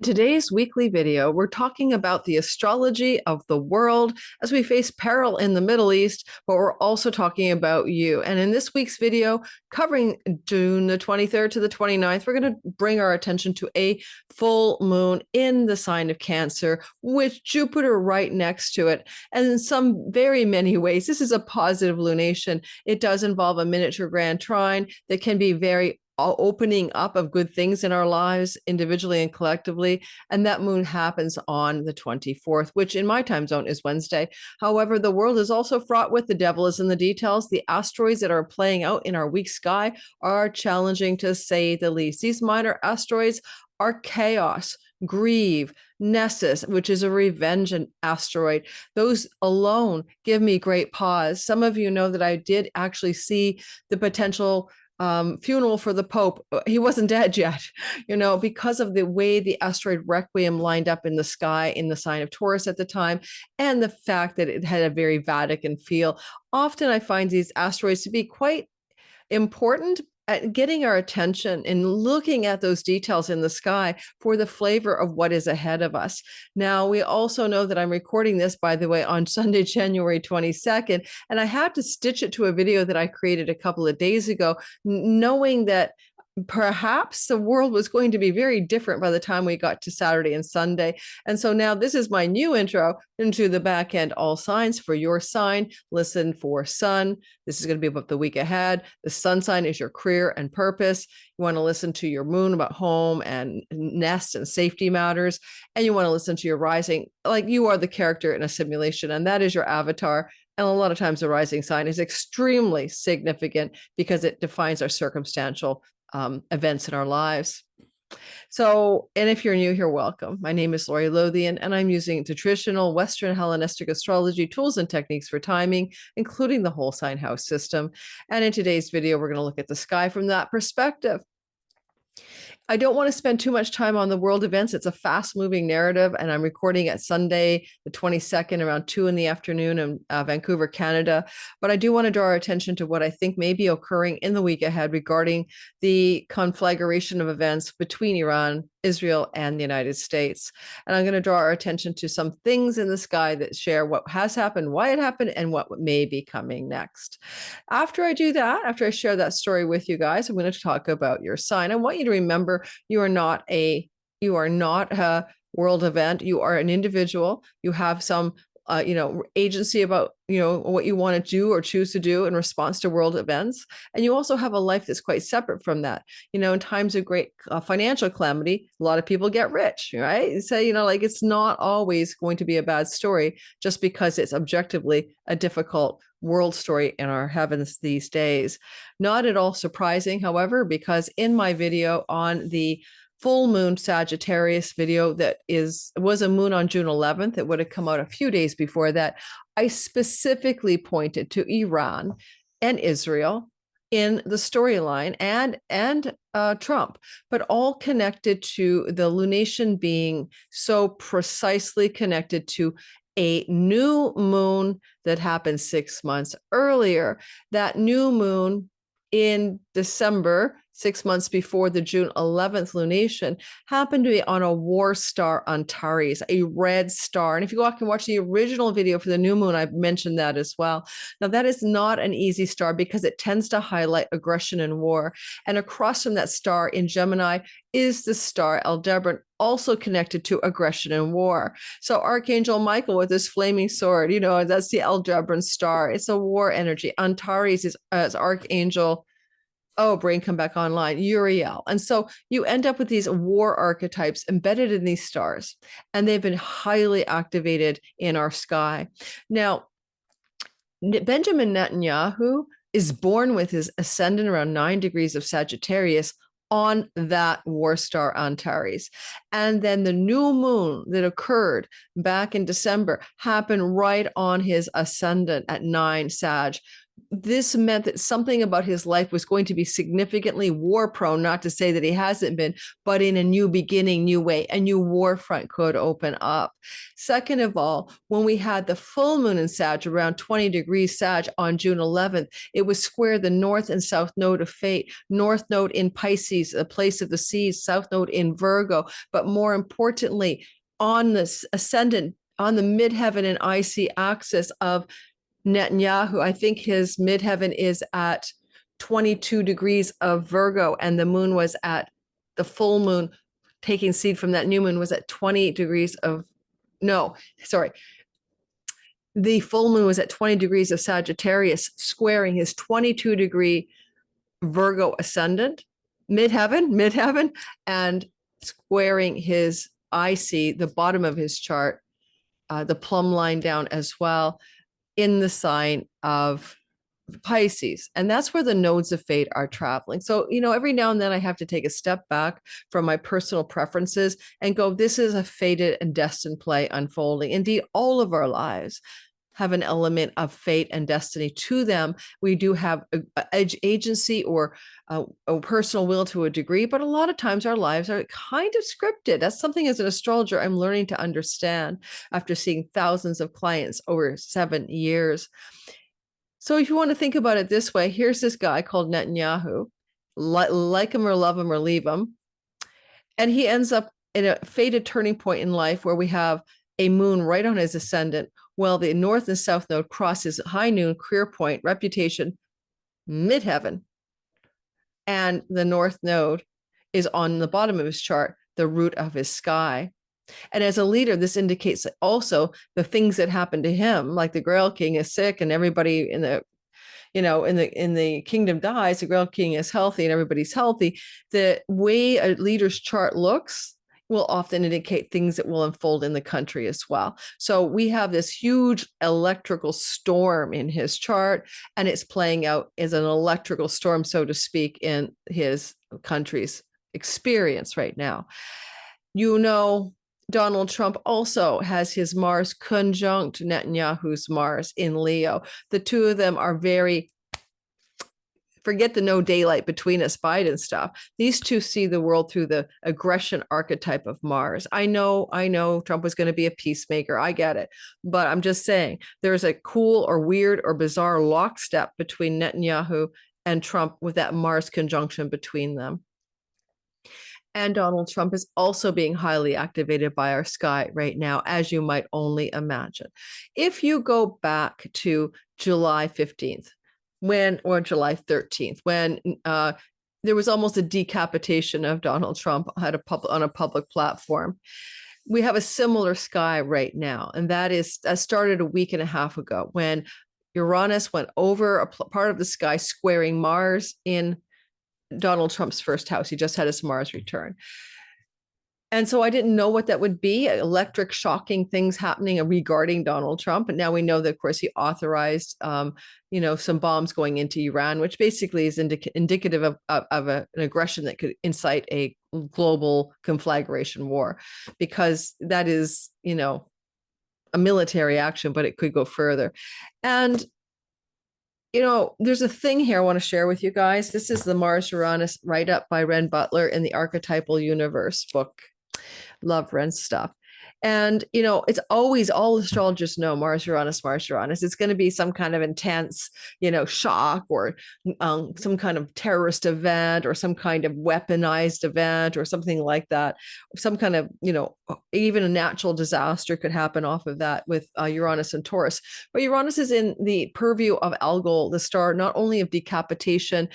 Today's weekly video, we're talking about the astrology of the world as we face peril in the Middle East, but we're also talking about you. And in this week's video, covering June the 23rd to the 29th, we're going to bring our attention to a full moon in the sign of Cancer with Jupiter right next to it. And in some very many ways, this is a positive lunation. It does involve a miniature grand trine that can be very opening up of good things in our lives individually and collectively. And that moon happens on the 24th, which in my time zone is Wednesday. However, the world is also fraught with the devil is in the details. The asteroids that are playing out in our weak sky are challenging to say the least. These minor asteroids are chaos, Grieve, Nessus, which is a revenge asteroid. Those alone give me great pause. Some of you know that I did actually see the potential funeral for the Pope. He wasn't dead yet, because of the way the asteroid Requiem lined up in the sky in the sign of Taurus at the time, and the fact that it had a very Vatican feel. Often I find these asteroids to be quite important at getting our attention and looking at those details in the sky for the flavor of what is ahead of us. Now, we also know that I'm recording this, by the way, on Sunday, January 22nd, and I had to stitch it to a video that I created a couple of days ago, knowing that perhaps the world was going to be very different by the time we got to Saturday and Sunday. And so now this is my new intro into the back end, all signs for your sign. Listen for sun. This is going to be about the week ahead. The sun sign is your career and purpose. You want to listen to your moon about home and nest and safety matters. And you want to listen to your rising, like you are the character in a simulation, and that is your avatar. And a lot of times the rising sign is extremely significant because it defines our circumstantial events in our lives. So, and if you're new here, welcome. My name is Lori Lothian, and I'm using traditional Western Hellenistic astrology tools and techniques for timing, including the whole sign house system. And in today's video, we're going to look at the sky from that perspective. I don't want to spend too much time on the world events. It's a fast moving narrative, and I'm recording at Sunday, the 22nd, around 2 in the afternoon in Vancouver, Canada. But I do want to draw our attention to what I think may be occurring in the week ahead regarding the conflagration of events between Iran, Israel, and the United States. And I'm going to draw our attention to some things in the sky that share what has happened, why it happened, and what may be coming next. After I do that, after I share that story with you guys, I'm going to talk about your sign. I want you to remember you are not a world event. You are an individual. You have some agency about, what you want to do or choose to do in response to world events. And you also have a life that's quite separate from that. In times of great financial calamity, a lot of people get rich, right? So, it's not always going to be a bad story just because it's objectively a difficult world story in our heavens these days. Not at all surprising, however, because in my video on the full moon Sagittarius video that was a moon on June 11th, it would have come out a few days before that, I specifically pointed to Iran and Israel in the storyline and Trump, but all connected to the lunation being so precisely connected to a new moon that happened 6 months earlier. That new moon in December, 6 months before the June 11th lunation, happened to be on a war star Antares, a red star. And if you go back and watch the original video for the new moon, I mentioned that as well. Now, that is not an easy star because it tends to highlight aggression and war. And across from that star in Gemini is the star Aldebaran, also connected to aggression and war. So Archangel Michael with his flaming sword, that's the Aldebaran star. It's a war energy. Antares is as Archangel, brain come back online, Uriel. And so you end up with these war archetypes embedded in these stars, and they've been highly activated in our sky. Now, Benjamin Netanyahu is born with his ascendant around 9 degrees of Sagittarius on that war star Antares. And then the new moon that occurred back in December happened right on his ascendant at 9 Sag. this meant that something about his life was going to be significantly war prone, not to say that he hasn't been, but in a new beginning, new way, a new war front could open up. Second of all, when we had the full moon in Sag around 20 degrees Sag on June 11th, it was square the north and south node of fate, north node in Pisces, the place of the seas, south node in Virgo, but more importantly, on this ascendant, on the midheaven and IC axis of Netanyahu. I think his midheaven is at 22 degrees of Virgo, and the moon was at the full moon, taking seed from that new moon, was at 20 degrees of, no, sorry. The full moon was at 20 degrees of Sagittarius, squaring his 22 degree Virgo ascendant, midheaven, and squaring his IC, the bottom of his chart, the plumb line down as well, in the sign of Pisces. And that's where the nodes of fate are traveling. So, every now and then I have to take a step back from my personal preferences and go, this is a fated and destined play unfolding. Indeed, all of our lives have an element of fate and destiny to them. We do have agency or a personal will to a degree, but a lot of times our lives are kind of scripted. That's something as an astrologer I'm learning to understand after seeing thousands of clients over 7 years. So if you want to think about it this way, here's this guy called Netanyahu, like him or love him or leave him. And he ends up in a fated turning point in life where we have a moon right on his ascendant. Well, the north and south node crosses high noon, career point, reputation, midheaven. And the north node is on the bottom of his chart, the root of his sky. And as a leader, this indicates also the things that happen to him, like the Grail King is sick and everybody in the kingdom dies, the Grail King is healthy and everybody's healthy. The way a leader's chart looks will often indicate things that will unfold in the country as well. So we have this huge electrical storm in his chart, and it's playing out as an electrical storm, so to speak, in his country's experience right now. Donald Trump also has his Mars conjunct Netanyahu's Mars in Leo. The two of them are very, forget the no daylight between us Biden stuff. These two see the world through the aggression archetype of Mars. I know Trump was going to be a peacemaker. I get it. But I'm just saying there's a cool or weird or bizarre lockstep between Netanyahu and Trump with that Mars conjunction between them. And Donald Trump is also being highly activated by our sky right now, as you might only imagine. If you go back to July 15th, or July 13th, when there was almost a decapitation of Donald Trump on a public platform, we have a similar sky right now. And that started a week and a half ago when Uranus went over a part of the sky squaring Mars in Donald Trump's first house. He just had his Mars return. And so I didn't know what that would be, electric, shocking things happening regarding Donald Trump. And now we know that, of course, he authorized, some bombs going into Iran, which basically is indicative of an aggression that could incite a global conflagration war, because that is, a military action, but it could go further. And there's a thing here I want to share with you guys. This is the Mars-Uranus write-up by Renn Butler in the Archetypal Universe book. Love Renn's stuff. And, it's always, all astrologers know Mars-Uranus. It's going to be some kind of intense, shock, or some kind of terrorist event, or some kind of weaponized event, or something like that. Some kind of, even a natural disaster could happen off of that with Uranus and Taurus. But Uranus is in the purview of Algol, the star not only of decapitation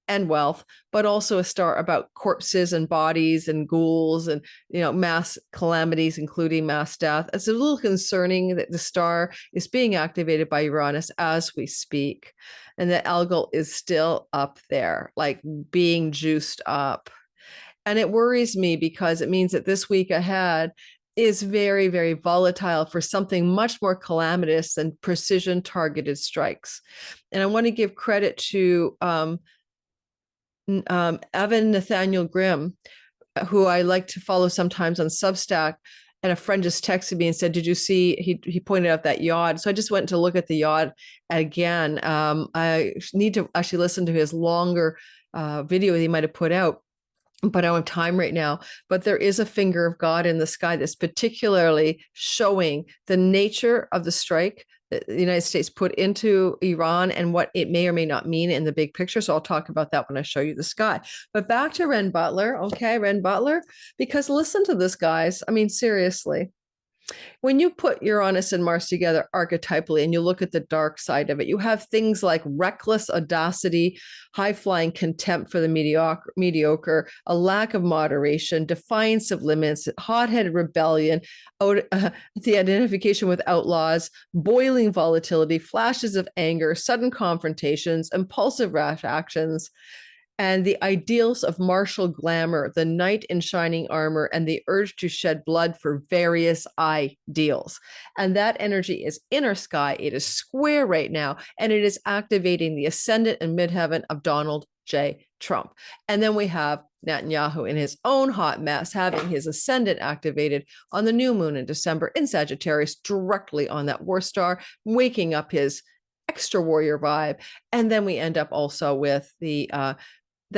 and wealth, but also a star about corpses and bodies and ghouls and, mass calamities, including mass death. It's a little concerning that the star is being activated by Uranus as we speak, and that Algol is still up there, like being juiced up. And it worries me because it means that this week ahead is very, very volatile for something much more calamitous than precision targeted strikes. And I want to give credit to Evan Nathaniel Grimm, who I like to follow sometimes on Substack. And a friend just texted me and said, "Did you see?" He pointed out that yacht. So I just went to look at the yacht again. I need to actually listen to his longer video that he might have put out, but I don't have time right now. But there is a finger of God in the sky that's particularly showing the nature of the strike that the United States put into Iran and what it may or may not mean in the big picture. So I'll talk about that when I show you the sky. But back to Renn Butler. Okay, Renn Butler, because listen to this, guys. I mean, seriously. When you put Uranus and Mars together archetypally and you look at the dark side of it, you have things like reckless audacity, high flying contempt for the mediocre, a lack of moderation, defiance of limits, hot headed rebellion, the identification with outlaws, boiling volatility, flashes of anger, sudden confrontations, impulsive rash actions, and the ideals of martial glamour, the knight in shining armor, and the urge to shed blood for various ideals. And that energy is inner sky. It is square right now, and it is activating the ascendant and midheaven of Donald J. Trump. And then we have Netanyahu in his own hot mess, having his ascendant activated on the new moon in December in Sagittarius, directly on that war star, waking up his extra warrior vibe. And then we end up also with the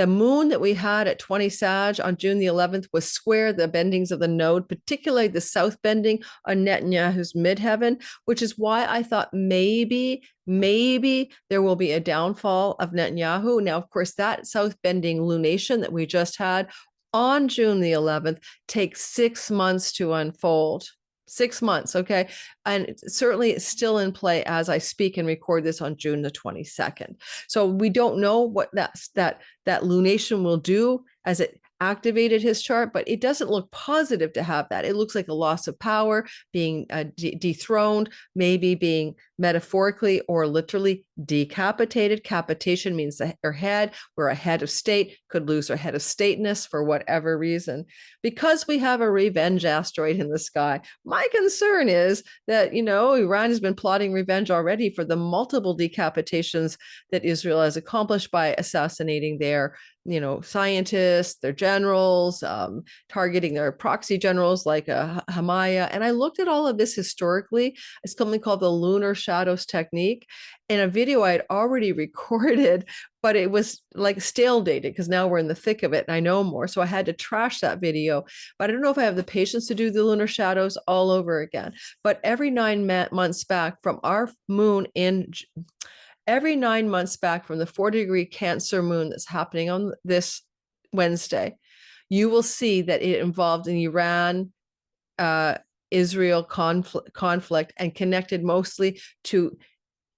moon that we had at 20 Sag on June the 11th was square the bendings of the node, particularly the south bending on Netanyahu's midheaven, which is why I thought maybe there will be a downfall of Netanyahu. Now, of course, that south bending lunation that we just had on June the 11th takes 6 months to unfold. 6 months, okay? And certainly it's still in play as I speak and record this on June the 22nd. So we don't know what that lunation will do as it activated his chart, but it doesn't look positive to have that. It looks like a loss of power, being dethroned, maybe being metaphorically or literally decapitated. Capitation means her head, where a head of state could lose her head of stateness for whatever reason. Because we have a revenge asteroid in the sky, my concern is that, Iran has been plotting revenge already for the multiple decapitations that Israel has accomplished by assassinating their scientists, their generals, targeting their proxy generals like Hamaya. And I looked at all of this historically. It's something called the lunar shadows technique in a video I had already recorded, but it was like stale dated because now we're in the thick of it and I know more. So I had to trash that video, but I don't know if I have the patience to do the lunar shadows all over again. But every 9 months back from our moon every 9 months back from the 40-degree Cancer moon that's happening on this Wednesday, you will see that it involved an Iran Israel conflict and connected mostly to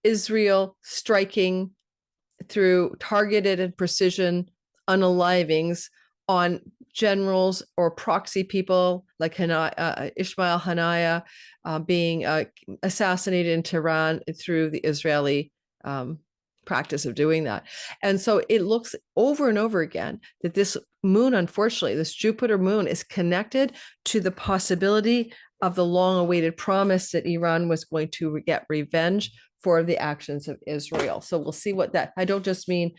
Israel striking through targeted and precision unalivings on generals or proxy people like Ismail Haniyeh being assassinated in Tehran through the Israeli practice of doing that. And so it looks over and over again that this moon, unfortunately, this Jupiter moon is connected to the possibility of the long-awaited promise that Iran was going to get revenge for the actions of Israel. So we'll see what that, I don't just mean,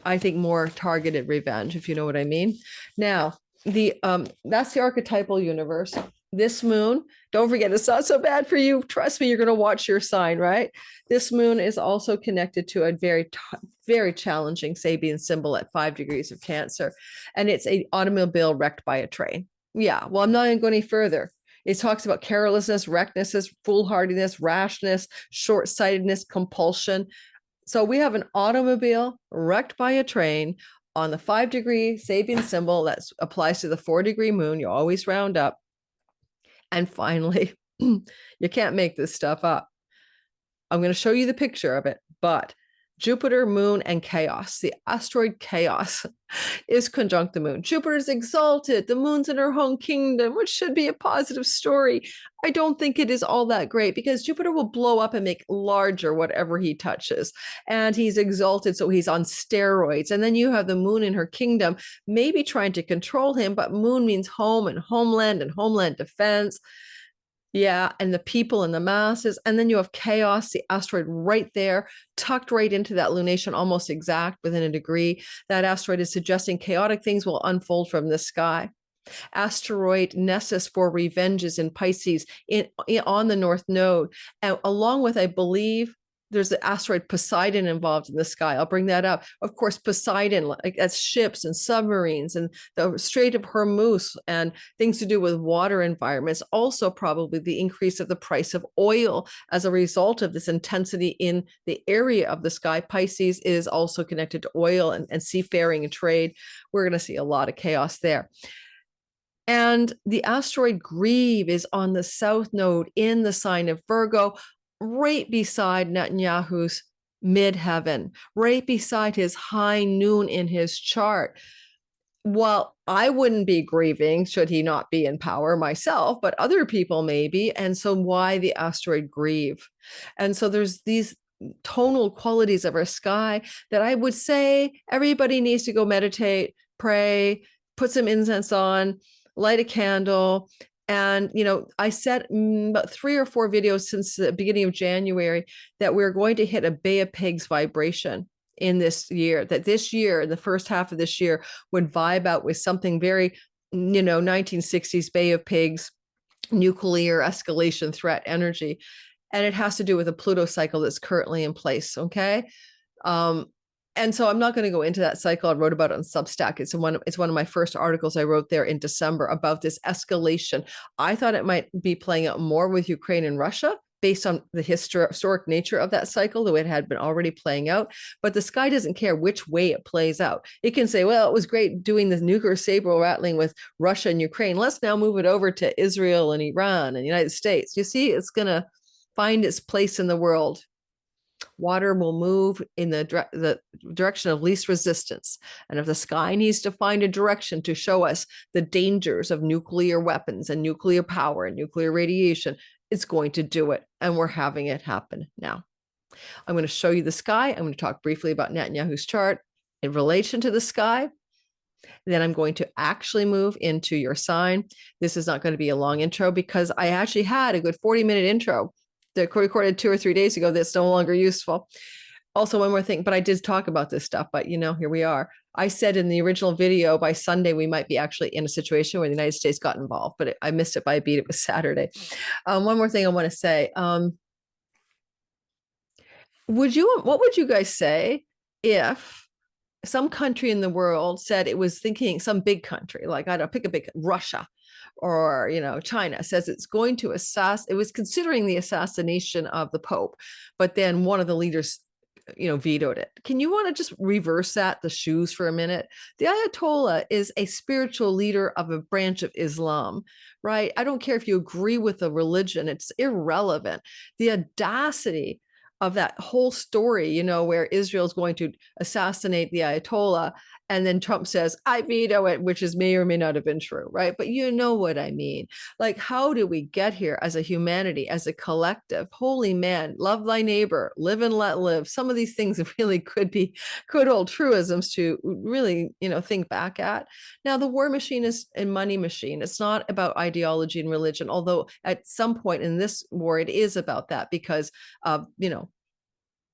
I think more targeted revenge, if you know what I mean. Now, that's the archetypal universe. This moon, don't forget, it's not so bad for you. Trust me, you're going to watch your sign, right? This moon is also connected to a very challenging Sabian symbol at 5 degrees of Cancer. And it's an automobile wrecked by a train. Yeah, well, I'm not going to go any further. It talks about carelessness, recklessness, foolhardiness, rashness, short-sightedness, compulsion. So we have an automobile wrecked by a train on the 5-degree Sabian symbol that applies to the 4-degree moon. You always round up. And finally, you can't make this stuff up. I'm going to show you the picture of it, but Jupiter, moon, and chaos, the asteroid chaos, is conjunct the moon. Jupiter is exalted. The moon's in her home kingdom, which should be a positive story. I don't think it is all that great because Jupiter will blow up and make larger whatever he touches. And he's exalted, so he's on steroids. And then you have the moon in her kingdom, maybe trying to control him, but moon means home and homeland defense. Yeah, and the people and the masses. And then you have chaos, the asteroid right there, tucked right into that lunation, almost exact within a degree. That asteroid is suggesting chaotic things will unfold from the sky. Asteroid Nessus for revenges in Pisces on the North Node. And along with, I believe, there's the asteroid Poseidon involved in the sky. I'll bring that up. Of course, Poseidon, like that's ships and submarines and the Strait of Hormuz and things to do with water environments. Also, probably the increase of the price of oil as a result of this intensity in the area of the sky. Pisces is also connected to oil and seafaring and trade. We're going to see a lot of chaos there. And the asteroid Grieve is on the south node in the sign of Virgo, right beside Netanyahu's midheaven, right beside his high noon in his chart. Well, I wouldn't be grieving should he not be in power myself, but other people may be. And so why the asteroid Grieve? And so there's these tonal qualities of our sky that I would say everybody needs to go meditate, pray, put some incense on, light a candle. And, I said about 3 or 4 videos since the beginning of January that we're going to hit a Bay of Pigs vibration in this year, that this year, the first half of this year, would vibe out with something very, 1960s Bay of Pigs, nuclear escalation threat energy. And it has to do with a Pluto cycle that's currently in place. Okay. And so I'm not going to go into that cycle. I wrote about it on Substack. It's one of my first articles I wrote there in December about this escalation. I thought it might be playing out more with Ukraine and Russia based on the historic nature of that cycle, the way it had been already playing out. But the sky doesn't care which way it plays out. It can say, well, it was great doing the nuclear saber rattling with Russia and Ukraine. Let's now move it over to Israel and Iran and the United States. You see, it's going to find its place in the world. Water will move in the direction of least resistance. And if the sky needs to find a direction to show us the dangers of nuclear weapons and nuclear power and nuclear radiation, it's going to do it. And we're having it happen now. I'm going to show you the sky. I'm going to talk briefly about Netanyahu's chart in relation to the sky. Then I'm going to actually move into your sign. This is not going to be a long intro because I actually had a good 40-minute intro that recorded 2 or 3 days ago that's no longer useful. Also, one more thing, but I did talk about this stuff, but here we are. I said in the original video by Sunday, we might be actually in a situation where the United States got involved, but I missed it by a beat. It was Saturday. One more thing I want to say. What would you guys say if some country in the world said it was thinking, some big country, like I don't pick a big Russia, or China says it's going to it was considering the assassination of the Pope, but then one of the leaders vetoed it. Can you want to just reverse the shoes for a minute? The Ayatollah is a spiritual leader of a branch of Islam, right? I don't care if you agree with the religion, it's irrelevant. The audacity of that whole story, where Israel is going to assassinate the Ayatollah, and then Trump says, I veto it, which may or may not have been true, right? But you know what I mean. Like, how did we get here as a humanity, as a collective? Holy man, love thy neighbor, live and let live. Some of these things really could hold truisms to really, think back at. Now, the war machine is a money machine. It's not about ideology and religion, although at some point in this war, it is about that because of,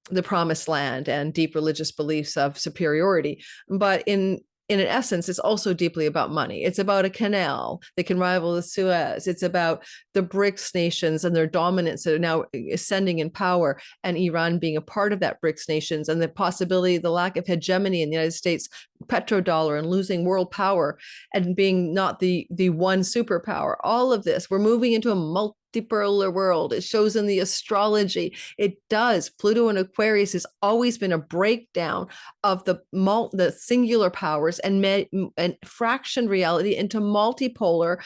the promised land and deep religious beliefs of superiority. But in essence, it's also deeply about money. It's about a canal that can rival the Suez. It's about the BRICS nations and their dominance that are now ascending in power, and Iran being a part of that BRICS nations, and the possibility, the lack of hegemony in the United States petrodollar and losing world power and being not the one superpower. All of this, we're moving into a multipolar world. It shows in the astrology. It does. Pluto and Aquarius has always been a breakdown of the singular powers and fraction reality into multipolar,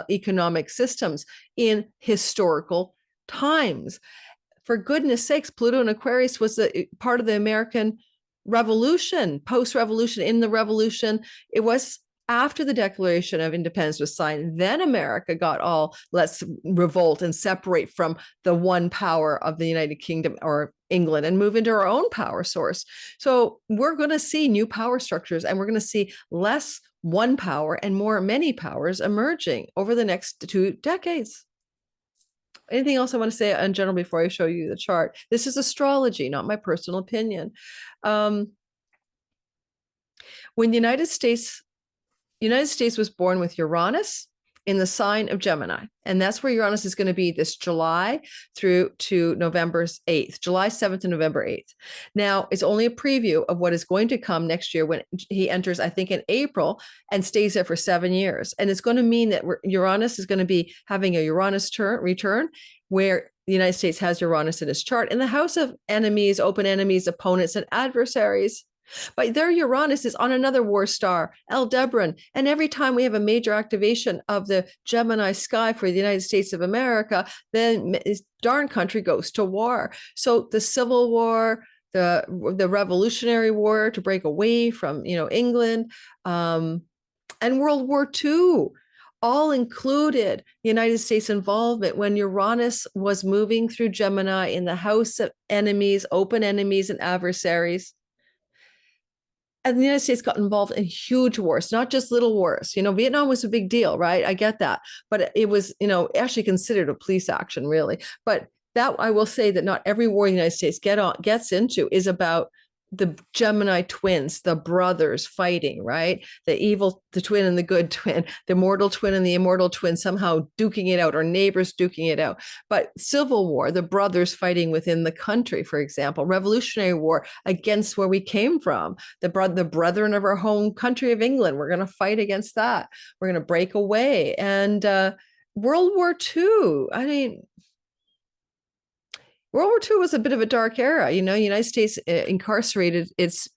economic systems in historical times. For goodness sakes, Pluto and Aquarius was part of the American Revolution, post-revolution. In the revolution, it was after the Declaration of Independence was signed, then America got all, let's revolt and separate from the one power of the United Kingdom or England and move into our own power source. So we're going to see new power structures, and we're going to see less one power and more many powers emerging over the next 2 decades. Anything else I want to say in general before I show you the chart? This is astrology, not my personal opinion. When the United States United States was born with Uranus in the sign of Gemini. And that's where Uranus is going to be this July through to November 8th, July 7th to November 8th. Now, it's only a preview of what is going to come next year when he enters, I think, in April and stays there for 7 years. And it's going to mean that Uranus is going to be having a Uranus return where the United States has Uranus in its chart in the house of enemies, open enemies, opponents, and adversaries. But their Uranus is on another war star, Aldebaran. And every time we have a major activation of the Gemini sky for the United States of America, then this darn country goes to war. So the Civil War, the Revolutionary War to break away from, England, and World War II all included United States involvement when Uranus was moving through Gemini in the house of enemies, open enemies, and adversaries. And the United States got involved in huge wars, not just little wars. Vietnam was a big deal, right? I get that. But it was, actually considered a police action, really. But that I will say that not every war the United States gets into is about the Gemini twins, the brothers fighting, right? The twin and the good twin, the mortal twin and the immortal twin somehow duking it out, or neighbors duking it out. But Civil War, the brothers fighting within the country, for example, Revolutionary War against where we came from, the brethren of our home country of England, we're going to fight against that. We're going to break away. And World War II, World War II was a bit of a dark era. United States incarcerated its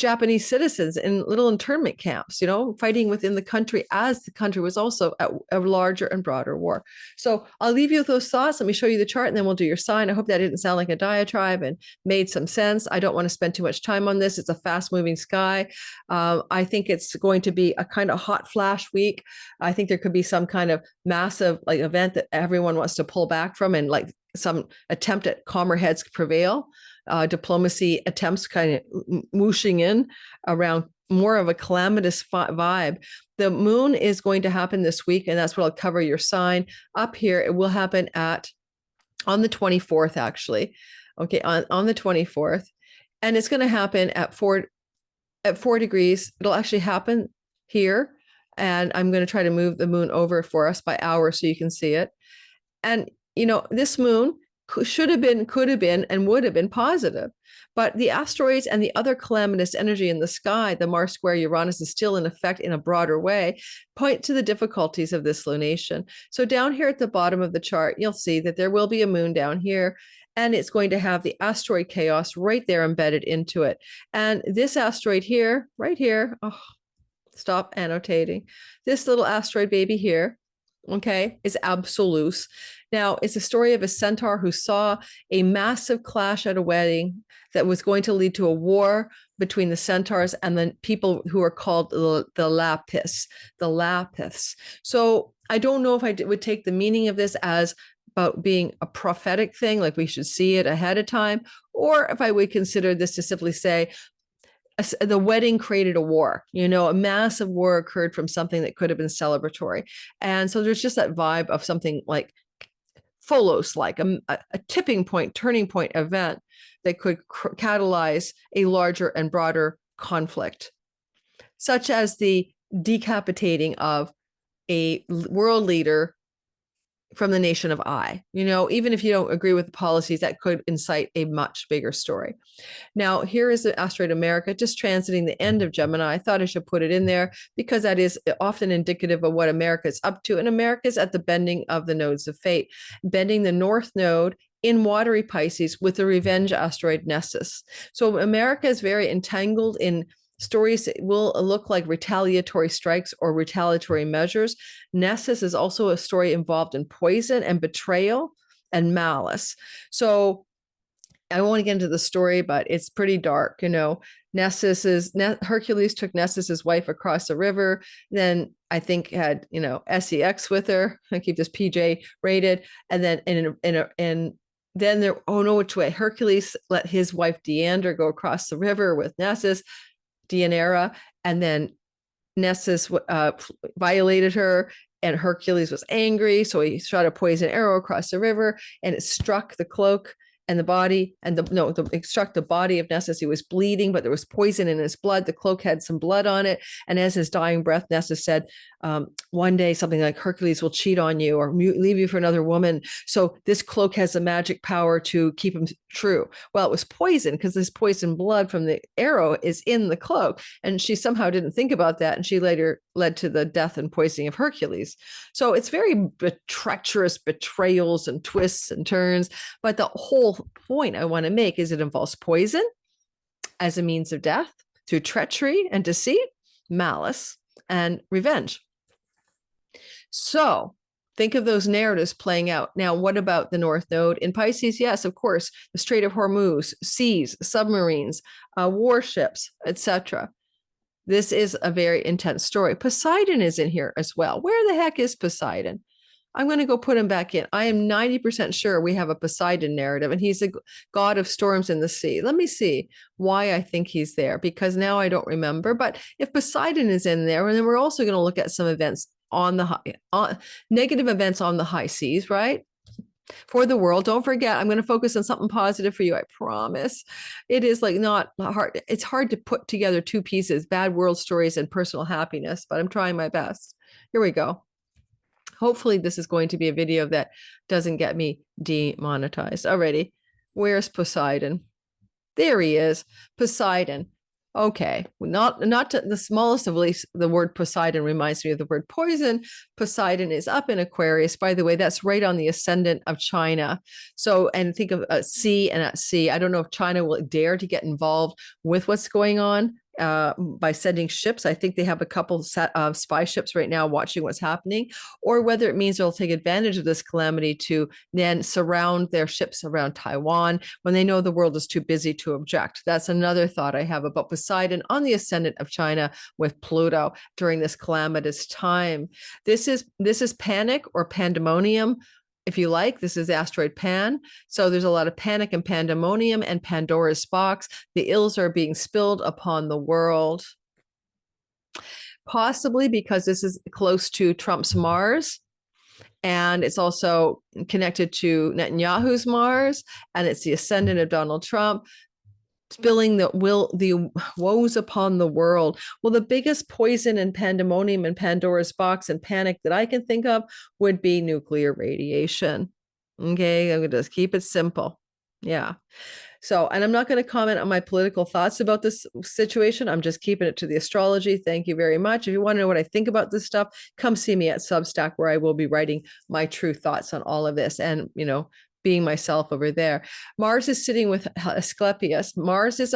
Japanese citizens in little internment camps, fighting within the country as the country was also at a larger and broader war. So I'll leave you with those thoughts. Let me show you the chart and then we'll do your sign. I hope that didn't sound like a diatribe and made some sense. I don't want to spend too much time on this. It's a fast moving sky. I think it's going to be a kind of hot flash week. I think there could be some kind of massive event that everyone wants to pull back from, and some attempt at calmer heads prevail. Diplomacy attempts kind of whooshing in around more of a calamitous vibe. The moon is going to happen this week, and that's what I'll cover your sign. Up here, it will happen on the 24th, actually. Okay, on the 24th. And it's going to happen at 4 degrees. It'll actually happen here. And I'm going to try to move the moon over for us by hour so you can see it. And, this moon should have been, could have been, and would have been positive. But the asteroids and the other calamitous energy in the sky, the Mars square Uranus is still in effect in a broader way, point to the difficulties of this lunation. So down here at the bottom of the chart, you'll see that there will be a moon down here, and it's going to have the asteroid chaos right there embedded into it. And this asteroid here, right here, stop annotating. This little asteroid baby here, okay, is Asbolus. Now, it's a story of a centaur who saw a massive clash at a wedding that was going to lead to a war between the centaurs and the people who are called the Lapiths. So I don't know if I would take the meaning of this as about being a prophetic thing, like we should see it ahead of time, or if I would consider this to simply say, the wedding created a war, a massive war occurred from something that could have been celebratory. And so there's just that vibe of something like Pholos, like a tipping point, turning point event that could catalyze a larger and broader conflict, such as the decapitating of a world leader from the nation of I. Even if you don't agree with the policies, that could incite a much bigger story. Now, here is the asteroid America, just transiting the end of Gemini. I thought I should put it in there because that is often indicative of what America is up to. And America is at the bending of the nodes of fate, bending the north node in watery Pisces with the revenge asteroid Nessus. So America is very entangled in stories that will look like retaliatory strikes or retaliatory measures. Nessus is also a story involved in poison and betrayal and malice. So I won't get into the story, but it's pretty dark. Hercules took Nessus's wife across the river, then I think had, sex with her. I keep this PJ rated. And then then there, which way? Hercules let his wife Deandra go across the river with Nessus, Deianira, and then Nessus violated her, and Hercules was angry, so he shot a poison arrow across the river, and it struck the cloak and the body and struck the body of Nessus. He was bleeding, but there was poison in his blood. The cloak had some blood on it. And as his dying breath, Nessus said, one day something like Hercules will cheat on you or leave you for another woman. So this cloak has the magic power to keep him true. Well, it was poison because this poison blood from the arrow is in the cloak. And she somehow didn't think about that. And she later led to the death and poisoning of Hercules. So it's very treacherous betrayals and twists and turns. But the whole point I want to make is it involves poison as a means of death through treachery and deceit, malice, and revenge. So think of those narratives playing out. Now, what about the North Node in Pisces? Yes, of course, the Strait of Hormuz, seas, submarines, warships, etc. This is a very intense story. Poseidon is in here as well. Where the heck is Poseidon? I'm going to go put him back in. I am 90% sure we have a Poseidon narrative, and he's a god of storms in the sea. Let me see why I think he's there, because now I don't remember. But if Poseidon is in there, and then we're also going to look at some events on the negative events on the high seas, right? For the world. Don't forget, I'm going to focus on something positive for you. I promise. It is like not hard. It's hard to put together two pieces, bad world stories and personal happiness, but I'm trying my best. Here we go. Hopefully this is going to be a video that doesn't get me demonetized. Alrighty. Where's Poseidon? There he is. Poseidon. Okay, not the smallest of least. The word Poseidon reminds me of the word poison. Poseidon is up in Aquarius. By the way, that's right on the ascendant of China. So, and think of a sea and at sea. I don't know if China will dare to get involved with what's going on by sending ships. I think they have a couple of spy ships right now watching what's happening, or whether it means they'll take advantage of this calamity to then surround their ships around Taiwan when they know the world is too busy to object. That's another thought I have about Poseidon on the ascendant of China with Pluto during this calamitous time. This is panic or pandemonium. If you like, this is Asteroid Pan. So there's a lot of panic and pandemonium and Pandora's box. The ills are being spilled upon the world. Possibly because this is close to Trump's Mars. And it's also connected to Netanyahu's Mars. And it's the ascendant of Donald Trump. Spilling the woes upon the world. Well, the biggest poison and pandemonium and Pandora's box and panic that I can think of would be nuclear radiation. Okay, I'm going to just keep it simple. Yeah. So, and I'm not going to comment on my political thoughts about this situation. I'm just keeping it to the astrology. Thank you very much. If you want to know what I think about this stuff, come see me at Substack, where I will be writing my true thoughts on all of this. And, being myself over there. Mars is sitting with Asclepius. Mars is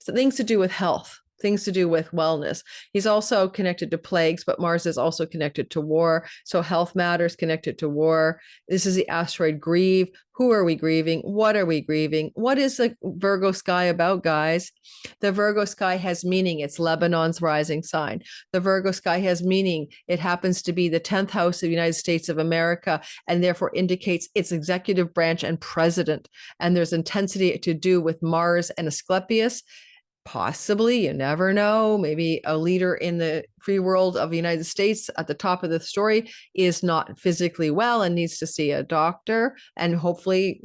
things to do with health, things to do with wellness. He's also connected to plagues, but Mars is also connected to war. So health matters connected to war. This is the asteroid Grieve. Who are we grieving? What are we grieving? What is the Virgo sky about, guys? The Virgo sky has meaning. It's Lebanon's rising sign. The Virgo sky has meaning. It happens to be the 10th house of the United States of America, and therefore indicates its executive branch and president. And there's intensity to do with Mars and Asclepius. Possibly, you never know, maybe a leader in the free world of the United States at the top of the story is not physically well and needs to see a doctor, and hopefully,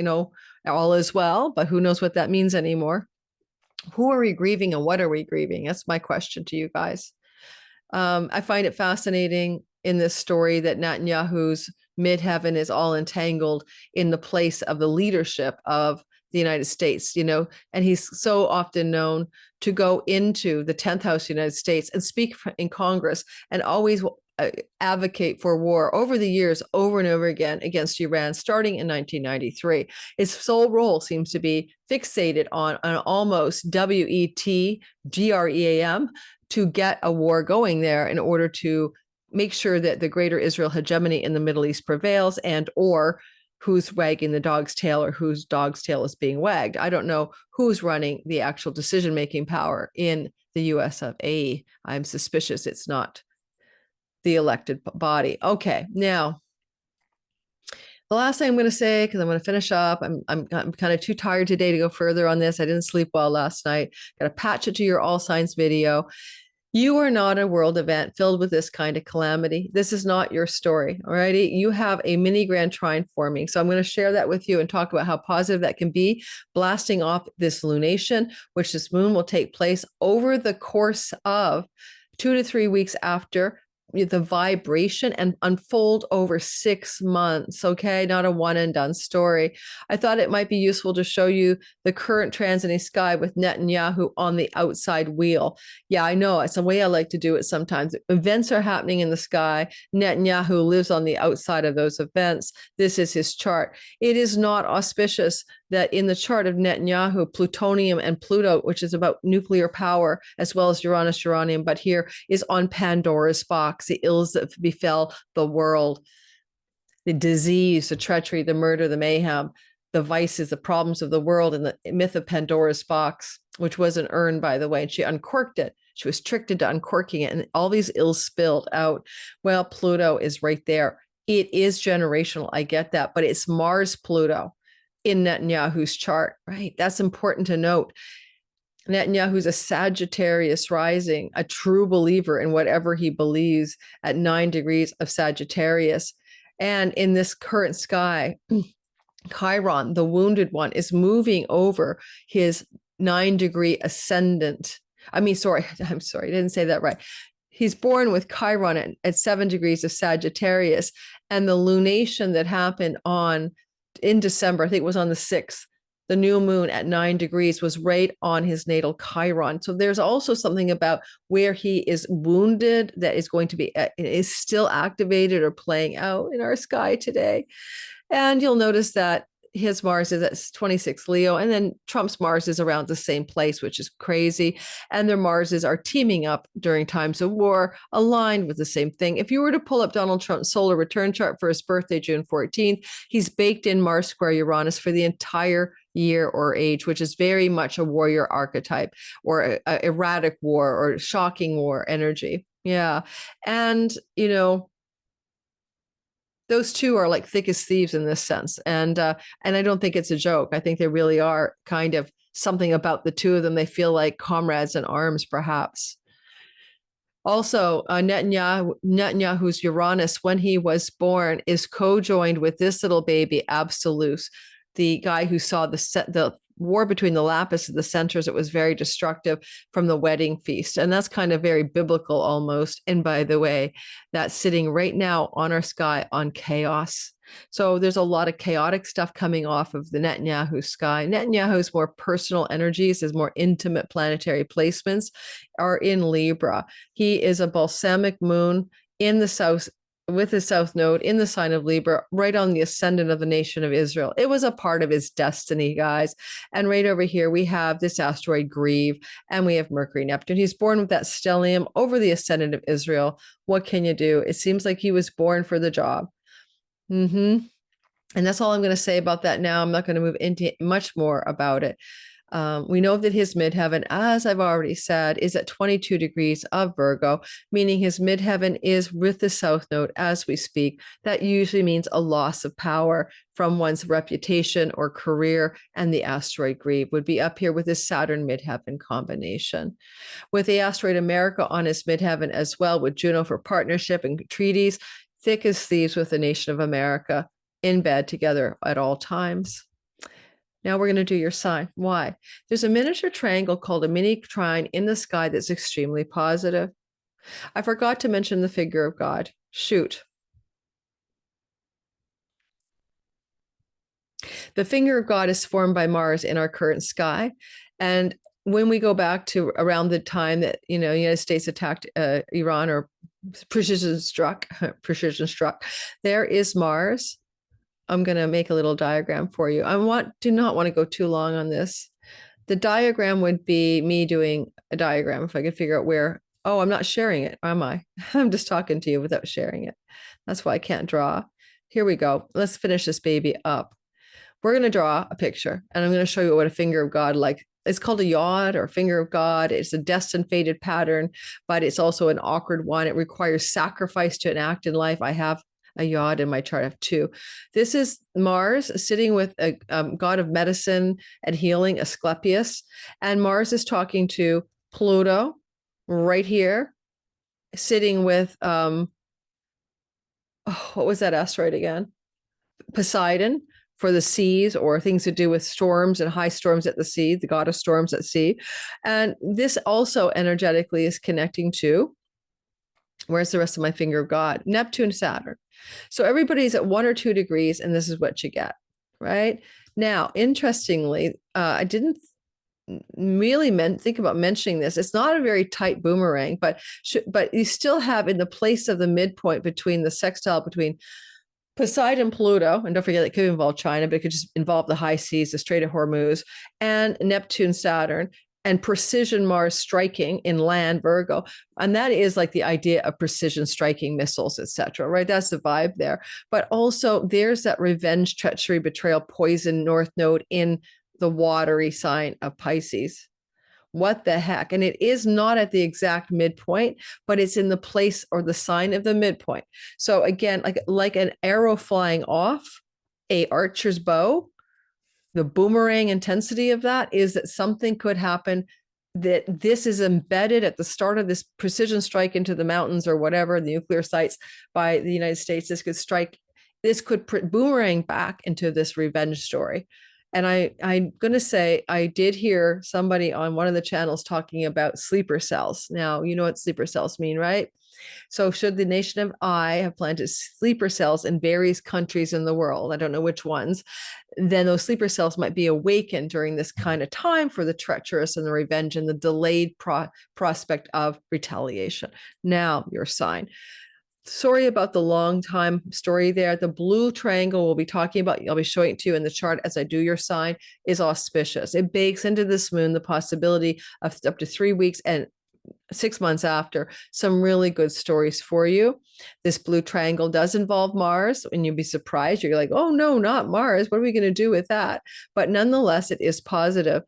all is well, but who knows what that means anymore. Who are we grieving and what are we grieving? That's my question to you guys. I find it fascinating in this story that Netanyahu's midheaven is all entangled in the place of the leadership of the United States, and he's so often known to go into the 10th house of the United States and speak in Congress and always advocate for war over the years, over and over again against Iran, starting in 1993. His sole role seems to be fixated on an almost WETGREAM to get a war going there in order to make sure that the greater Israel hegemony in the Middle East prevails, and or who's wagging the dog's tail or whose dog's tail is being wagged. I don't know who's running the actual decision-making power in the US of A. I'm suspicious it's not the elected body. Okay, now, the last thing I'm going to say, because I'm going to finish up, I'm kind of too tired today to go further on this. I didn't sleep well last night. Got to patch it to your all signs video. You are not a world event filled with this kind of calamity. This is not your story. Alrighty. You have a mini grand trine forming. So I'm going to share that with you and talk about how positive that can be, blasting off this lunation, which this moon will take place over the course of 2 to 3 weeks after the vibration and unfold over 6 months. Okay. Not a one and done story. I thought it might be useful to show you the current transiting sky with Netanyahu on the outside wheel. Yeah, I know. It's the way I like to do it sometimes. Events are happening in the sky. Netanyahu lives on the outside of those events. This is his chart. It is not auspicious that in the chart of Netanyahu, plutonium and Pluto, which is about nuclear power, as well as Uranus, Uranian, but here is on Pandora's box, the ills that befell the world, the disease, the treachery, the murder, the mayhem, the vices, the problems of the world, and the myth of Pandora's box, which was an urn, by the way, and she uncorked it. She was tricked into uncorking it, and all these ills spilled out. Well, Pluto is right there. It is generational. I get that, but it's Mars Pluto in Netanyahu's chart, right? That's important to note. Netanyahu's a Sagittarius rising, a true believer in whatever he believes at 9 degrees of Sagittarius. And in this current sky, Chiron, the wounded one, is moving over his 9-degree ascendant. I'm sorry, I didn't say that right. He's born with Chiron at 7 degrees of Sagittarius, and the lunation that happened in December, I think it was on the 6th, the new moon at 9 degrees was right on his natal Chiron. So there's also something about where he is wounded that is going to be, is still activated or playing out in our sky today. And you'll notice that his Mars is at 26 Leo, and then Trump's Mars is around the same place, which is crazy. And their Marses are teaming up during times of war, aligned with the same thing. If you were to pull up Donald Trump's solar return chart for his birthday, June 14th, he's baked in Mars square Uranus for the entire year or age, which is very much a warrior archetype, or a erratic war or shocking war energy. Yeah. And, those two are like thick as thieves in this sense. And I don't think it's a joke. I think they really are kind of something about the two of them. They feel like comrades in arms, perhaps. Also, Netanyahu's Uranus, when he was born, is co-joined with this little baby, Asbolus, the guy who saw the war between the lapis and the centaurs. It was very destructive from the wedding feast. And that's kind of very biblical almost. And by the way, that's sitting right now on our sky on chaos. So there's a lot of chaotic stuff coming off of the Netanyahu sky. Netanyahu's more personal energies, his more intimate planetary placements are in Libra. He is a balsamic moon in the south, with his south node in the sign of Libra, right on the ascendant of the nation of Israel. It was a part of his destiny, guys. And right over here, we have this asteroid Grieve, and we have Mercury, Neptune. He's born with that stellium over the ascendant of Israel. What can you do? It seems like he was born for the job. And that's all I'm going to say about that now. I'm not going to move into much more about it. We know that his midheaven, as I've already said, is at 22 degrees of Virgo, meaning his midheaven is with the south node as we speak. That usually means a loss of power from one's reputation or career, and the asteroid Grieve would be up here with his Saturn midheaven combination. With the asteroid America on his midheaven as well, with Juno for partnership and treaties, thick as thieves with the nation of America in bed together at all times. Now we're going to do your sign. Why? There's a miniature triangle called a mini trine in the sky that's extremely positive. I forgot to mention the figure of God. Shoot. The finger of God is formed by Mars in our current sky. And when we go back to around the time that, the United States attacked Iran, or precision struck, there is Mars. I'm going to make a little diagram for you. Do not want to go too long on this. The diagram would be me doing a diagram if I could figure out where. Oh, I'm not sharing it, am I? I'm just talking to you without sharing it. That's why I can't draw. Here we go. Let's finish this baby up. We're going to draw a picture, and I'm going to show you what a finger of God it's called a yod or finger of God. It's a destined fated pattern, but it's also an awkward one. It requires sacrifice to enact in life. I have a yod in my chart. I have two. This is Mars sitting with a god of medicine and healing, Asclepius. And Mars is talking to Pluto right here, sitting with, what was that asteroid again? Poseidon, for the seas, or things to do with storms and high storms at the sea, the god of storms at sea. And this also energetically is connecting to, where's the rest of my finger of God? Neptune, Saturn. So everybody's at 1 or 2 degrees, and this is what you get, right? Now, interestingly, I didn't really think about mentioning this. It's not a very tight boomerang, but you still have, in the place of the midpoint between the sextile between Poseidon, Pluto, and don't forget it could involve China, but it could just involve the high seas, the Strait of Hormuz, and Neptune, Saturn, and precision Mars striking in land, Virgo. And that is like the idea of precision striking missiles, etc. Right? That's the vibe there. But also there's that revenge, treachery, betrayal, poison North Node in the watery sign of Pisces. What the heck? And it is not at the exact midpoint, but it's in the place or the sign of the midpoint. So again, like an arrow flying off a archer's bow, the boomerang intensity of that is that something could happen, that this is embedded at the start of this precision strike into the mountains or whatever, the nuclear sites by the United States. This could boomerang back into this revenge story. And I'm going to say, I did hear somebody on one of the channels talking about sleeper cells. Now, you know what sleeper cells mean, right? So should the nation of I have planted sleeper cells in various countries in the world, I don't know which ones, then those sleeper cells might be awakened during this kind of time for the treacherous and the revenge and the delayed prospect of retaliation. Now, your sign. Sorry about the long time story there. The blue triangle we'll be talking about, I'll be showing it to you in the chart as I do your sign, is auspicious. It bakes into this moon the possibility of up to 3 weeks and 6 months after some really good stories for you. This blue triangle does involve Mars, and you'll be surprised. You're like, oh no, not Mars. What are we going to do with that? But nonetheless, it is positive.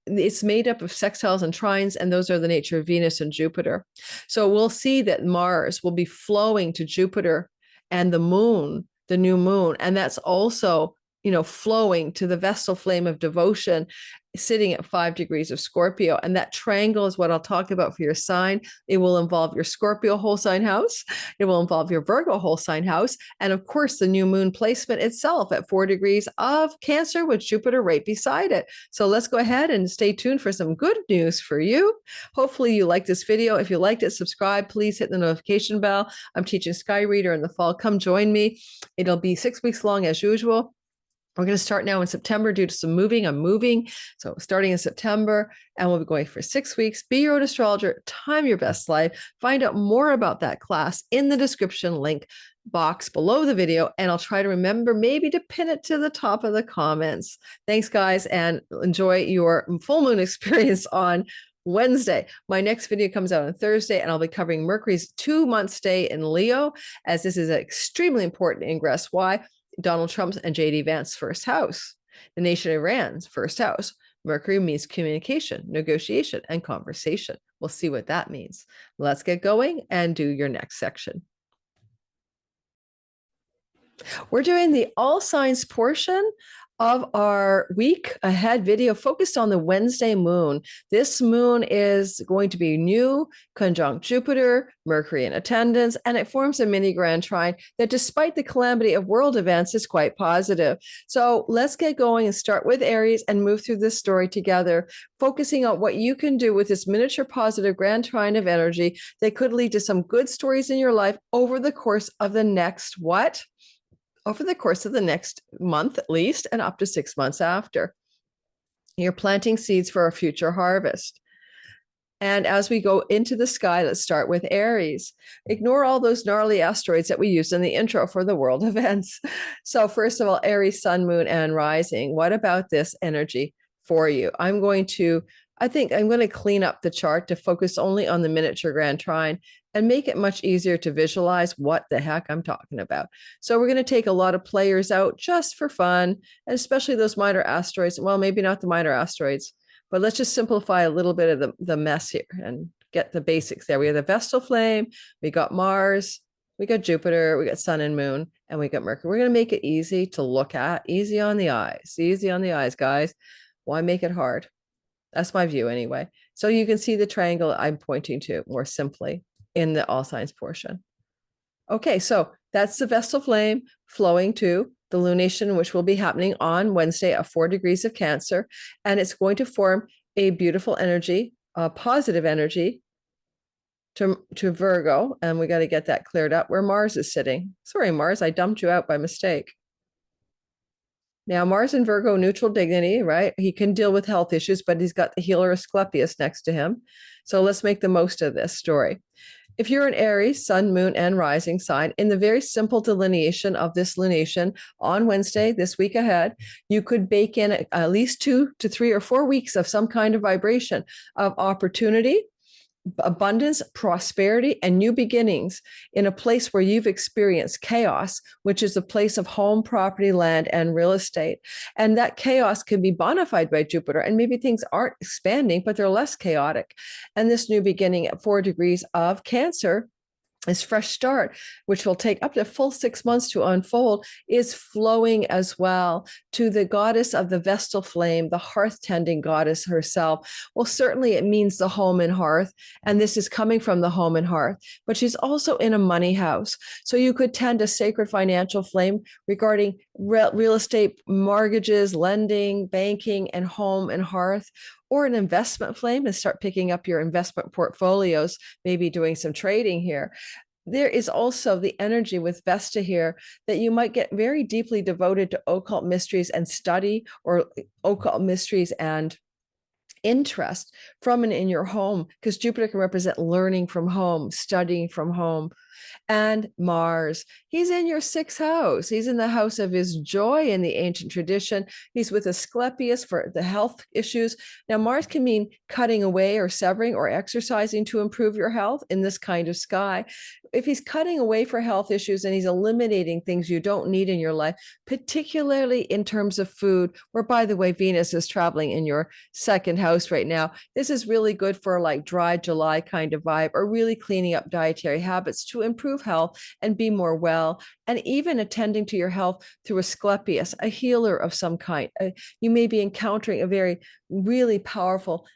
It's made up of sextiles and trines, and those are the nature of Venus and Jupiter. So we'll see that Mars will be flowing to Jupiter and the moon, the new moon, and that's also, flowing to the Vestal flame of devotion, sitting at 5 degrees of Scorpio. And that triangle is what I'll talk about for your sign. It will involve your Scorpio whole sign house. It will involve your Virgo whole sign house. And of course, the new moon placement itself at 4 degrees of Cancer with Jupiter right beside it. So let's go ahead and stay tuned for some good news for you. Hopefully you like this video. If you liked it, subscribe. Please hit the notification bell. I'm teaching Sky Reader in the fall. Come join me. It'll be 6 weeks long as usual. We're going to start now in September due to some moving. I'm moving. So starting in September, and we'll be going for 6 weeks. Be your own astrologer, time your best life. Find out more about that class in the description link box below the video. And I'll try to remember maybe to pin it to the top of the comments. Thanks, guys, and enjoy your full moon experience on Wednesday. My next video comes out on Thursday, and I'll be covering Mercury's 2-month stay in Leo, as this is an extremely important ingress. Why? Donald Trump's and J.D. Vance's first house, the nation of Iran's first house. Mercury means communication, negotiation, and conversation. We'll see what that means. Let's get going and do your next section. We're doing the all signs portion of our week ahead video focused on the Wednesday moon. This moon is going to be new, conjunct Jupiter, Mercury in attendance, and it forms a mini grand trine that, despite the calamity of world events, is quite positive. So let's get going and start with Aries and move through this story together, focusing on what you can do with this miniature positive grand trine of energy that could lead to some good stories in your life over the course of the next what? Over the course of the next month at least, and up to 6 months after. You're planting seeds for a future harvest. And as we go into the sky, let's start with Aries. Ignore all those gnarly asteroids that we used in the intro for the world events. So first of all, Aries, sun, moon, and rising. What about this energy for you? I think I'm going to clean up the chart to focus only on the miniature grand trine and make it much easier to visualize what the heck I'm talking about. So we're going to take a lot of players out just for fun, and especially those minor asteroids. Well, maybe not the minor asteroids, but let's just simplify a little bit of the mess here and get the basics there. We have the Vestal flame, we got Mars, we got Jupiter, we got sun and moon, and we got Mercury. We're going to make it easy to look at, easy on the eyes, guys. Why make it hard? That's my view anyway. So you can see the triangle I'm pointing to more simply in the all signs portion. Okay, so that's the Vestal flame flowing to the lunation, which will be happening on Wednesday at 4 degrees of Cancer. And it's going to form a beautiful energy, a positive energy to Virgo. And we got to get that cleared up where Mars is sitting. Sorry, Mars, I dumped you out by mistake. Now, Mars in Virgo, neutral dignity, right? He can deal with health issues, but he's got the healer Asclepius next to him. So let's make the most of this story. If you're an Aries, sun, moon, and rising sign, in the very simple delineation of this lunation on Wednesday, this week ahead, you could bake in at least 2 to 3 or 4 weeks of some kind of vibration of opportunity, abundance, prosperity, and new beginnings in a place where you've experienced chaos, which is a place of home, property, land, and real estate. And that chaos can be bona fide by Jupiter. And maybe things aren't expanding, but they're less chaotic. And this new beginning at 4 degrees of Cancer, this fresh start, which will take up to a full 6 months to unfold, is flowing as well to the goddess of the Vestal flame, the hearth tending goddess herself. Well, certainly it means the home and hearth, and this is coming from the home and hearth, but she's also in a money house. So you could tend a sacred financial flame regarding real estate, mortgages, lending, banking, and home and hearth, or an investment flame and start picking up your investment portfolios, maybe doing some trading here. There is also the energy with Vesta here that you might get very deeply devoted to occult mysteries and study, or occult mysteries and interest from and in your home, because Jupiter can represent learning from home, studying from home. And Mars, he's in your 6th house. He's in the house of his joy in the ancient tradition. He's with Asclepius for the health issues. Now, Mars can mean cutting away or severing or exercising to improve your health in this kind of sky. If he's cutting away for health issues and he's eliminating things you don't need in your life, particularly in terms of food, where, by the way, Venus is traveling in your 2nd house right now, this is really good for like dry July kind of vibe, or really cleaning up dietary habits to improve health and be more well, and even attending to your health through Asclepius, a healer of some kind. You may be encountering a very, really powerful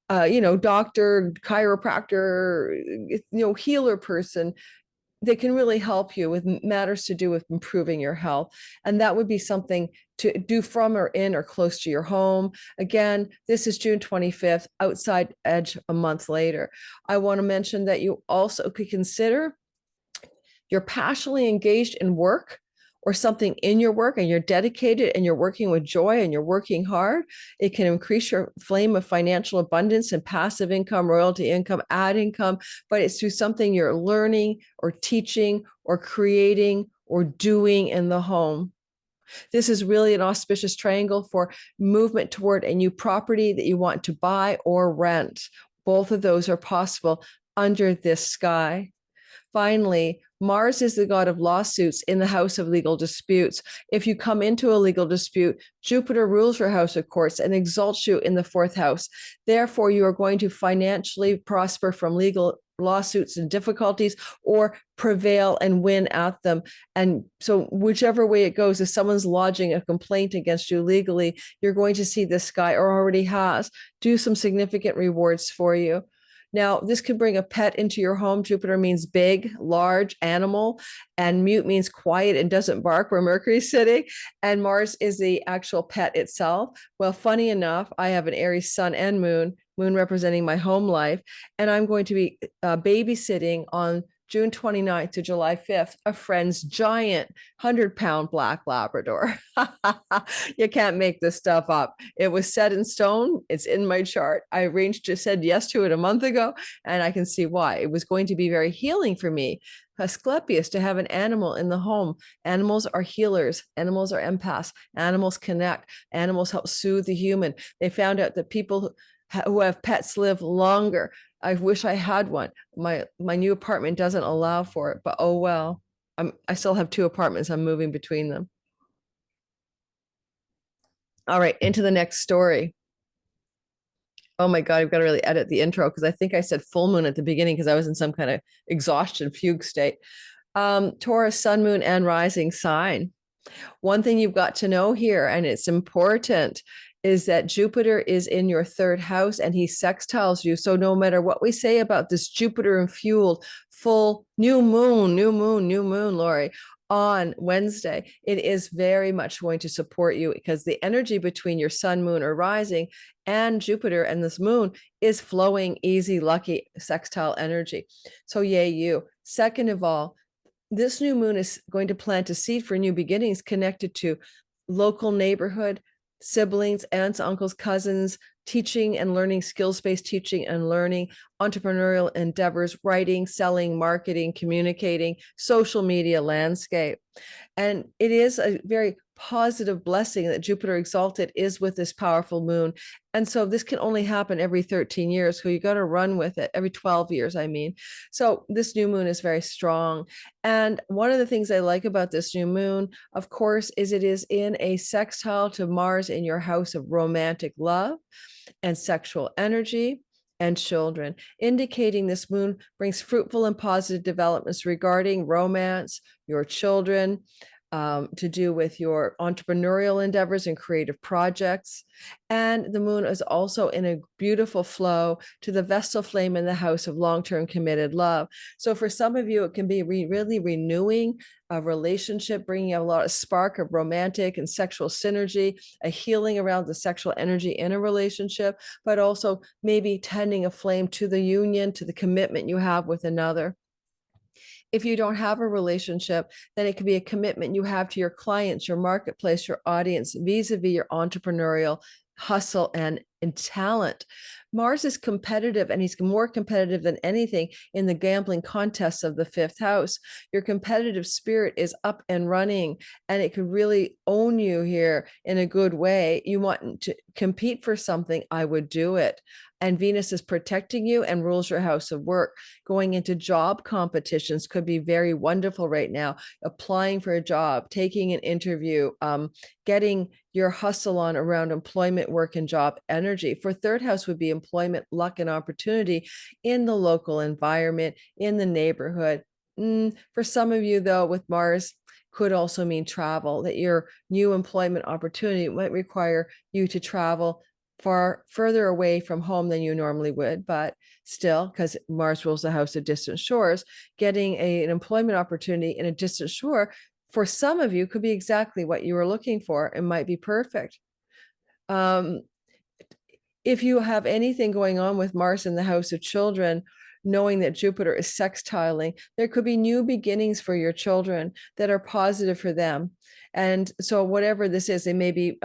doctor, chiropractor, healer person that can really help you with matters to do with improving your health. And that would be something to do from or in or close to your home. Again, this is June 25th, outside edge a month later. I want to mention that you also could consider you're passionately engaged in work or something in your work, and you're dedicated and you're working with joy and you're working hard. It can increase your flame of financial abundance and passive income, royalty income, ad income, but it's through something you're learning or teaching or creating or doing in the home. This is really an auspicious triangle for movement toward a new property that you want to buy or rent. Both of those are possible under this sky. Finally, Mars is the god of lawsuits in the house of legal disputes. If you come into a legal dispute, Jupiter rules your house of courts and exalts you in the 4th house. Therefore, you are going to financially prosper from legal lawsuits and difficulties, or prevail and win at them. And so whichever way it goes, if someone's lodging a complaint against you legally, you're going to see this guy, or already has, do some significant rewards for you. Now, this could bring a pet into your home. Jupiter means big, large animal, and mute means quiet and doesn't bark where Mercury's sitting. And Mars is the actual pet itself. Well, funny enough, I have an Aries sun and moon representing my home life, and I'm going to be babysitting on June 29th to July 5th, a friend's giant 100-pound black Labrador. You can't make this stuff up. It was set in stone. It's in my chart. I said yes to it a month ago, and I can see why. It was going to be very healing for me, Asclepius, to have an animal in the home. Animals are healers. Animals are empaths. Animals connect. Animals help soothe the human. They found out that people who have pets live longer. I wish I had one. My new apartment doesn't allow for it, but oh well. I still have 2 apartments. I'm moving between them. All right, into the next story. Oh my God, I've got to really edit the intro because I think I said full moon at the beginning because I was in some kind of exhaustion fugue state. Taurus, sun, moon, and rising sign. One thing you've got to know here, and it's important, is that Jupiter is in your third house and he sextiles you. So no matter what we say about this Jupiter infueled full new moon, Lori, on Wednesday, it is very much going to support you because the energy between your sun, moon, or rising and Jupiter and this moon is flowing, easy, lucky, sextile energy. So yay you. Second of all, this new moon is going to plant a seed for new beginnings connected to local neighborhood, siblings, aunts, uncles, cousins, teaching and learning, skills-based teaching and learning, entrepreneurial endeavors, writing, selling, marketing, communicating, social media landscape. And it is a very positive blessing that Jupiter exalted is with this powerful moon. And so this can only happen every 13 years. So you got to run with it every 12 years, I mean. So this new moon is very strong. And one of the things I like about this new moon, of course, is it is in a sextile to Mars in your house of romantic love and sexual energy and children, indicating this moon brings fruitful and positive developments regarding romance, your children, to do with your entrepreneurial endeavors and creative projects. And the moon is also in a beautiful flow to the Vestal flame in the house of long-term committed love. So for some of you, it can be really renewing a relationship, bringing a lot of spark of romantic and sexual synergy, a healing around the sexual energy in a relationship, but also maybe tending a flame to the union, to the commitment you have with another. If you don't have a relationship, then it could be a commitment you have to your clients, your marketplace, your audience, vis-a-vis your entrepreneurial hustle and talent. Mars is competitive, and he's more competitive than anything in the gambling contests of the fifth house. Your competitive spirit is up and running, and it could really own you here in a good way. You want to compete for something, I would do it. And Venus is protecting you and rules your house of work. Going into job competitions could be very wonderful right now. Applying for a job, taking an interview, getting your hustle on around employment, work, and job energy. For third house would be employment, luck, and opportunity in the local environment, in the neighborhood. For some of you, though, with Mars, could also mean travel, that your new employment opportunity might require you to travel far further away from home than you normally would, but still, because Mars rules the house of distant shores, getting an employment opportunity in a distant shore for some of you could be exactly what you were looking for. It might be perfect. If you have anything going on with Mars in the house of children, knowing that Jupiter is sextiling, there could be new beginnings for your children that are positive for them. And so whatever this is, they may be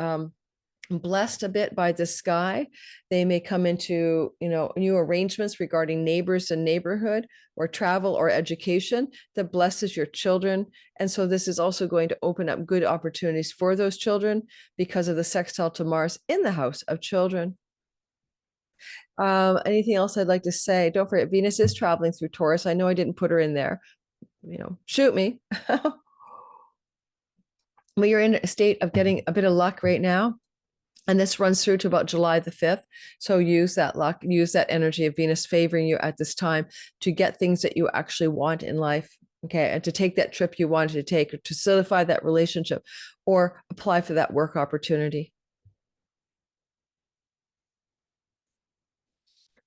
blessed a bit by the sky. They may come into, new arrangements regarding neighbors and neighborhood or travel or education that blesses your children. And so this is also going to open up good opportunities for those children because of the sextile to Mars in the house of children. Anything else I'd like to say? Don't forget, Venus is traveling through Taurus. I know I didn't put her in there. Shoot me. But you're in a state of getting a bit of luck right now. And this runs through to about July the 5th. So use that luck, use that energy of Venus favoring you at this time to get things that you actually want in life. Okay. And to take that trip you wanted to take, or to solidify that relationship, or apply for that work opportunity.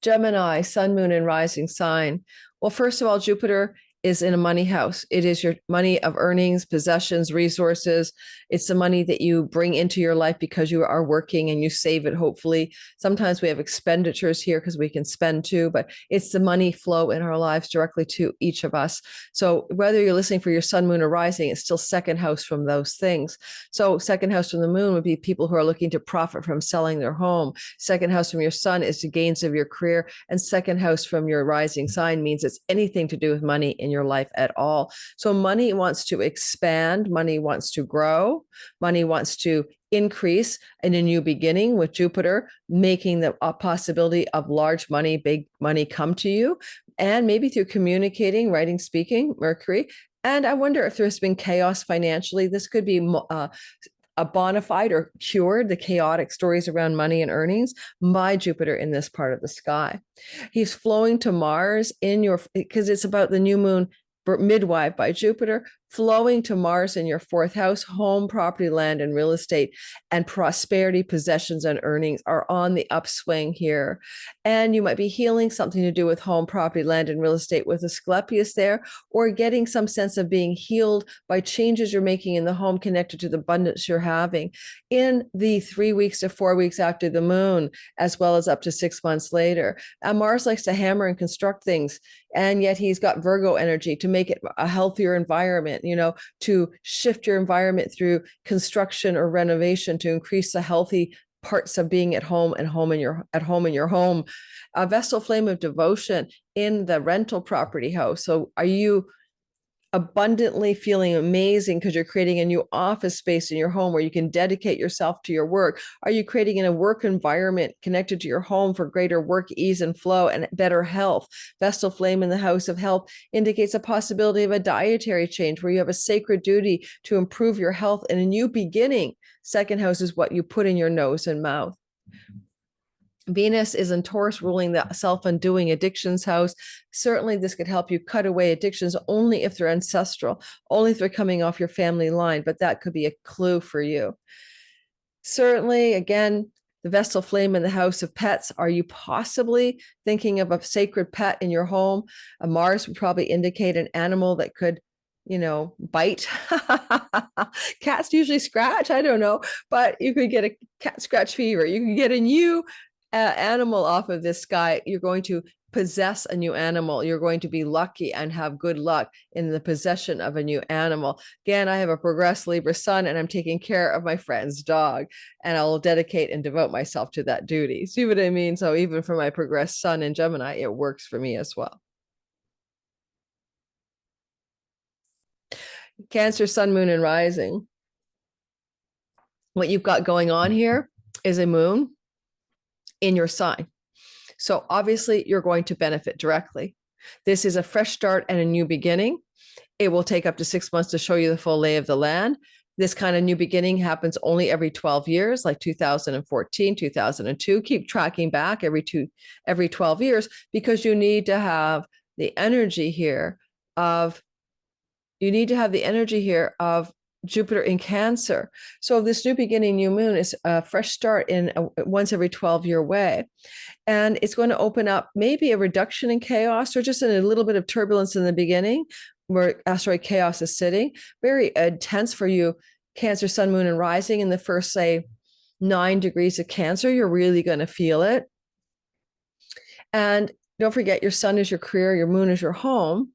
Gemini, sun, moon, and rising sign. Well, first of all, Jupiter is in a money house. It is your money of earnings, possessions, resources. It's the money that you bring into your life because you are working and you save it, hopefully. Sometimes we have expenditures here because we can spend too, but it's the money flow in our lives directly to each of us. So whether you're listening for your sun, moon, or rising, it's still second house from those things. So second house from the moon would be people who are looking to profit from selling their home. Second house from your sun is the gains of your career. And second house from your rising sign means it's anything to do with money in your life at all. So money wants to expand, money wants to grow, money wants to increase in a new beginning with Jupiter, making the possibility of large money, big money come to you, and maybe through communicating, writing, speaking, Mercury. And I wonder if there's been chaos financially. This could be a bona fide or cured the chaotic stories around money and earnings by Jupiter in this part of the sky. He's flowing to Mars in your, because it's about the new moon midwife by Jupiter, flowing to Mars in your fourth house. Home, property, land, and real estate, and prosperity, possessions, and earnings are on the upswing here. And you might be healing something to do with home, property, land, and real estate with Asclepius there, or getting some sense of being healed by changes you're making in the home connected to the abundance you're having in the 3 weeks to 4 weeks after the moon, as well as up to 6 months later. And Mars likes to hammer and construct things, and yet he's got Virgo energy to make it a healthier environment, to shift your environment through construction or renovation to increase the healthy parts of being at home and at home in your home. A Vestal flame of devotion in the rental property house. So are you abundantly feeling amazing because you're creating a new office space in your home where you can dedicate yourself to your work? Are you creating in a work environment connected to your home for greater work ease and flow and better health? Vestal flame in the house of health indicates a possibility of a dietary change where you have a sacred duty to improve your health and a new beginning. Second house is what you put in your nose and mouth. Venus is in Taurus, ruling the self-undoing addictions house. Certainly, this could help you cut away addictions only if they're ancestral, only if they're coming off your family line, but that could be a clue for you. Certainly, again, the Vestal flame in the house of pets. Are you possibly thinking of a sacred pet in your home? A Mars would probably indicate an animal that could bite. Cats usually scratch. I don't know, but you could get a cat scratch fever. You can get a new animal off of this sky. You're going to possess a new animal. You're going to be lucky and have good luck in the possession of a new animal. Again, I have a progressed Libra sun and I'm taking care of my friend's dog, and I'll dedicate and devote myself to that duty. See what I mean? So even for my progressed sun in Gemini, it works for me as well. Cancer, sun, moon, and rising. What you've got going on here is a moon in your sign. So obviously you're going to benefit directly. This is a fresh start and a new beginning. It will take up to 6 months to show you the full lay of the land. This kind of new beginning happens only every 12 years, like 2014, 2002. Keep tracking back every 12 years, because you need to have the energy here of Jupiter in Cancer. So this new beginning, new moon, is a fresh start in a once every 12-year way. And it's going to open up maybe a reduction in chaos, or just in a little bit of turbulence in the beginning where asteroid chaos is sitting. Very intense for you, Cancer, sun, moon, and rising in the first, say, 9 degrees of Cancer. You're really going to feel it. And don't forget, your sun is your career, your moon is your home.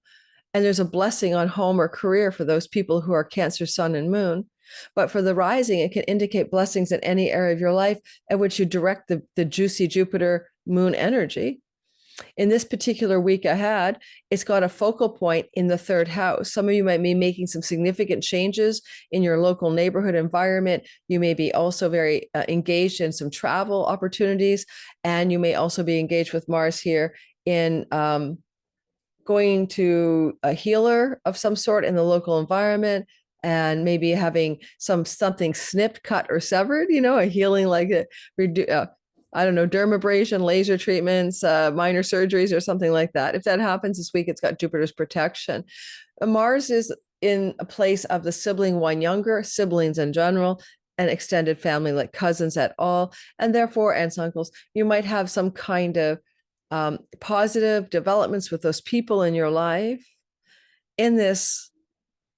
And there's a blessing on home or career for those people who are Cancer, sun, and moon. But for the rising, it can indicate blessings in any area of your life at which you direct the juicy Jupiter moon energy. In this particular week ahead, it's got a focal point in the third house. Some of you might be making some significant changes in your local neighborhood environment. You may be also very engaged in some travel opportunities. And you may also be engaged with Mars here in going to a healer of some sort in the local environment, and maybe having something snipped, cut, or severed, a healing like I don't know, dermabrasion, laser treatments, minor surgeries, or something like that. If that happens this week, it's got Jupiter's protection. Mars is in a place of the sibling one younger, siblings in general, and extended family like cousins at all, and therefore aunts, uncles. You might have some kind of positive developments with those people in your life in this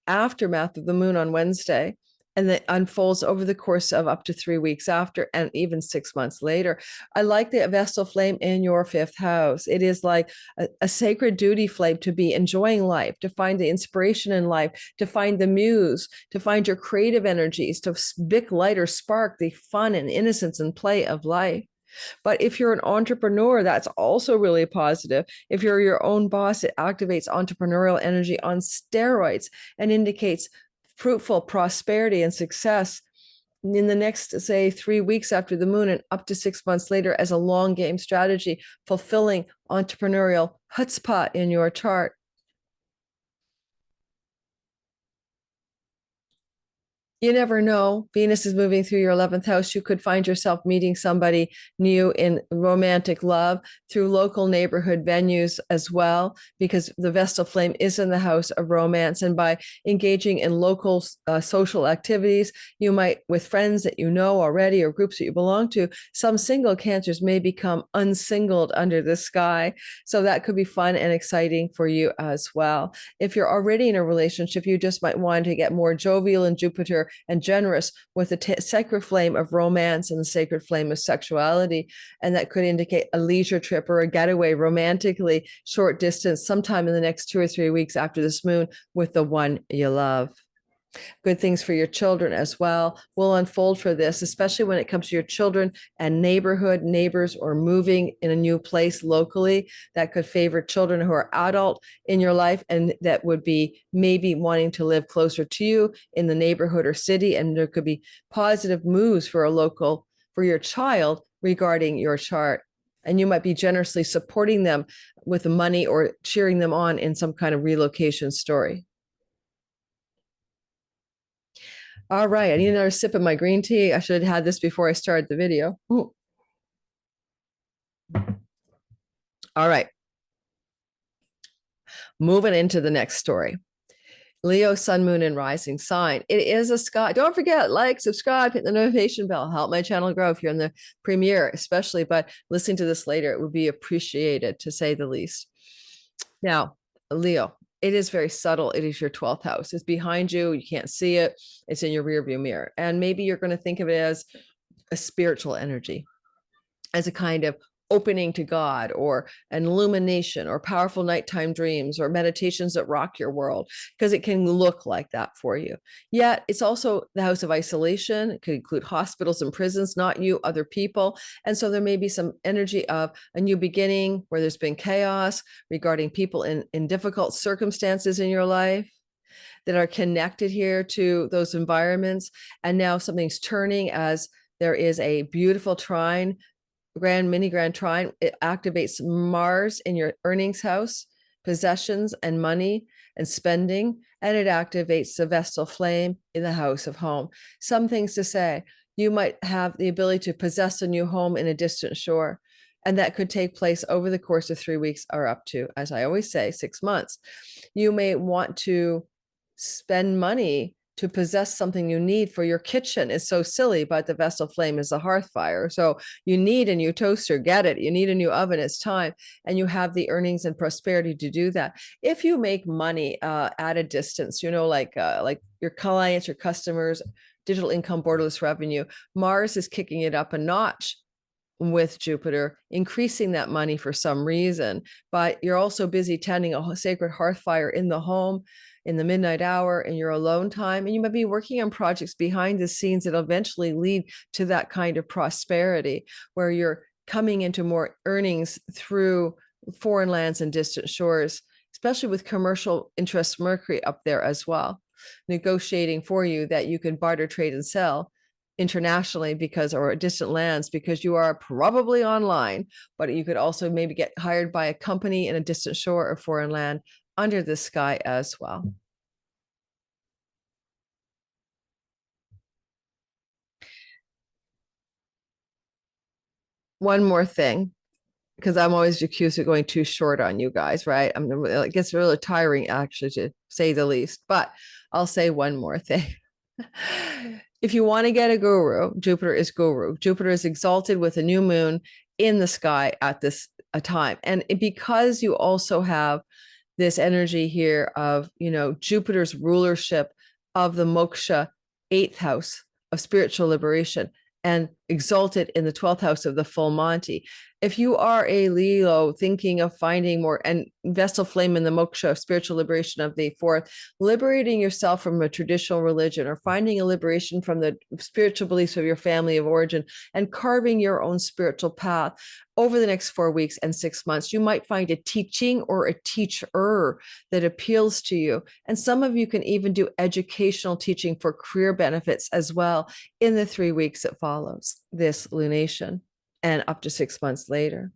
aftermath of the moon on Wednesday, and that unfolds over the course of up to 3 weeks after, and even 6 months later. I like the Vestal flame in your fifth house. It is like a sacred duty flame to be enjoying life, to find the inspiration in life, to find the muse, to find your creative energies, to light or spark the fun and innocence and play of life. But if you're an entrepreneur, that's also really positive. If you're your own boss, it activates entrepreneurial energy on steroids and indicates fruitful prosperity and success in the next, say, 3 weeks after the moon and up to 6 months later as a long game strategy, fulfilling entrepreneurial chutzpah in your chart. You never know. Venus is moving through your 11th house. You could find yourself meeting somebody new in romantic love through local neighborhood venues as well, because the Vestal flame is in the house of romance. And by engaging in local social activities, you might, with friends that you know already or groups that you belong to, some single Cancers may become unsingled under the sky. So that could be fun and exciting for you as well. If you're already in a relationship, you just might want to get more jovial in Jupiter and generous with the sacred flame of romance and the sacred flame of sexuality. And that could indicate a leisure trip or a getaway romantically, short distance, sometime in the next 2 or 3 weeks after this moon with the one you love. Good things for your children as well will unfold for this, especially when it comes to your children and neighborhood, neighbors, or moving in a new place locally. That could favor children who are adult in your life and that would be maybe wanting to live closer to you in the neighborhood or city. And there could be positive moves for for your child regarding your chart. And you might be generously supporting them with money or cheering them on in some kind of relocation story. All right, I need another sip of my green tea. I should have had this before I started the video. Ooh. All right, moving into the next story. Leo, sun, moon, and rising sign. It is a sky. Don't forget, like, subscribe, hit the notification bell. Help my channel grow if you're in the premiere, especially. But listening to this later, it would be appreciated, to say the least. Now, Leo, it is very subtle. It is your 12th house. It's behind you. You can't see it. It's in your rearview mirror. And maybe you're going to think of it as a spiritual energy, as a kind of opening to God or an illumination or powerful nighttime dreams or meditations that rock your world, because it can look like that for you. Yet it's also the house of isolation. It could include hospitals and prisons, not you, other people. And so there may be some energy of a new beginning where there's been chaos regarding people in difficult circumstances in your life that are connected here to those environments. And now something's turning as there is a beautiful trine, mini grand trine. It activates Mars in your earnings house, possessions and money and spending, and it activates the Vestal flame in the house of home. Some things to say: you might have the ability to possess a new home in a distant shore, and that could take place over the course of 3 weeks or up to, as I always say, 6 months. You may want to spend money to possess something you need for your kitchen. Is so silly, but the Vestal flame is a hearth fire. So you need a new toaster, get it. You need a new oven, it's time. And you have the earnings and prosperity to do that. If you make money at a distance, like your clients, your customers, digital income, borderless revenue, Mars is kicking it up a notch with Jupiter, increasing that money for some reason. But you're also busy tending a sacred hearth fire in the home, in the midnight hour, in your alone time. And you might be working on projects behind the scenes that eventually lead to that kind of prosperity, where you're coming into more earnings through foreign lands and distant shores, especially with commercial interest Mercury up there as well, negotiating for you that you can barter, trade, and sell internationally or distant lands, because you are probably online, but you could also maybe get hired by a company in a distant shore or foreign land under the sky as well. One more thing, because I'm always accused of going too short on you guys, right? It gets really tiring, actually, to say the least, but I'll say one more thing. If you want to get a guru, Jupiter is guru. Jupiter is exalted with a new moon in the sky at this time. And because you also have this energy here of, Jupiter's rulership of the moksha 8th house of spiritual liberation, and exalted in the 12th house of the full Monty. If you are a Leo thinking of finding more, and Vestal flame in the moksha, spiritual liberation of the 4th, liberating yourself from a traditional religion or finding a liberation from the spiritual beliefs of your family of origin and carving your own spiritual path over the next 4 weeks and 6 months, you might find a teaching or a teacher that appeals to you. And some of you can even do educational teaching for career benefits as well in the 3 weeks that follows this lunation and up to 6 months later.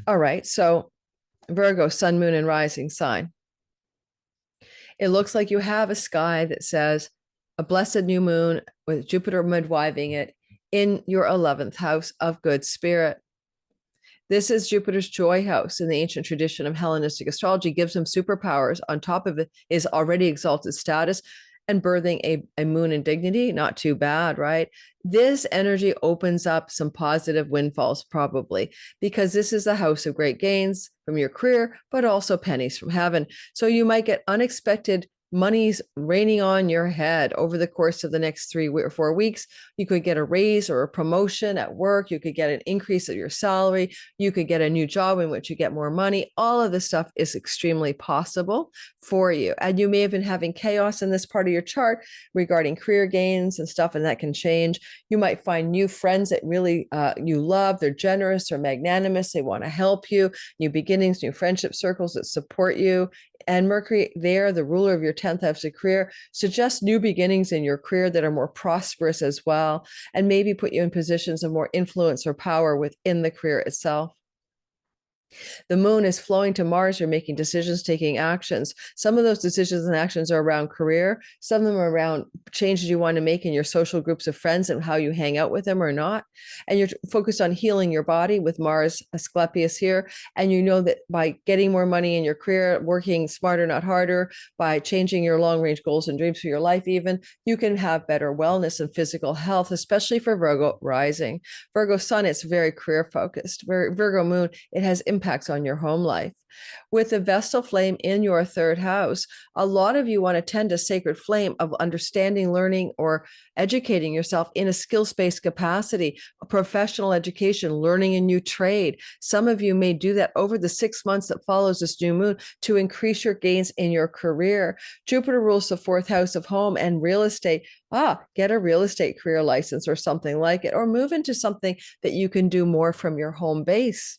All right. So Virgo, sun, moon, and rising sign. It looks like you have a sky that says a blessed new moon with Jupiter midwiving it in your 11th house of good spirit. This is Jupiter's joy house in the ancient tradition of Hellenistic astrology, gives him superpowers. On top of it is already exalted status and birthing a moon in dignity. Not too bad, right? This energy opens up some positive windfalls, probably, because this is the house of great gains from your career, but also pennies from heaven. So you might get unexpected money's raining on your head over the course of the next 3 or 4 weeks. You could get a raise or a promotion at work. You could get an increase of your salary. You could get a new job in which you get more money. All of this stuff is extremely possible for you. And you may have been having chaos in this part of your chart regarding career gains and stuff, and that can change. You might find new friends that really you love. They're generous or magnanimous. They want to help you. New beginnings, new friendship circles that support you. And Mercury there, the ruler of your 10th house of career, suggests new beginnings in your career that are more prosperous as well, and maybe put you in positions of more influence or power within the career itself. The moon is flowing to Mars. You're making decisions, taking actions. Some of those decisions and actions are around career. Some of them are around changes you want to make in your social groups of friends and how you hang out with them or not. And you're focused on healing your body with Mars, Asclepius here. And you know that by getting more money in your career, working smarter, not harder, by changing your long range goals and dreams for your life, even, you can have better wellness and physical health, especially for Virgo rising. Virgo sun, it's very career focused. Virgo moon, it has impacts on your home life. With the Vestal flame in your third house, a lot of you want to tend a sacred flame of understanding, learning, or educating yourself in a skills-based capacity, a professional education, learning a new trade. Some of you may do that over the 6 months that follows this new moon to increase your gains in your career. Jupiter rules the fourth house of home and real estate. Get a real estate career license or something like it, or move into something that you can do more from your home base.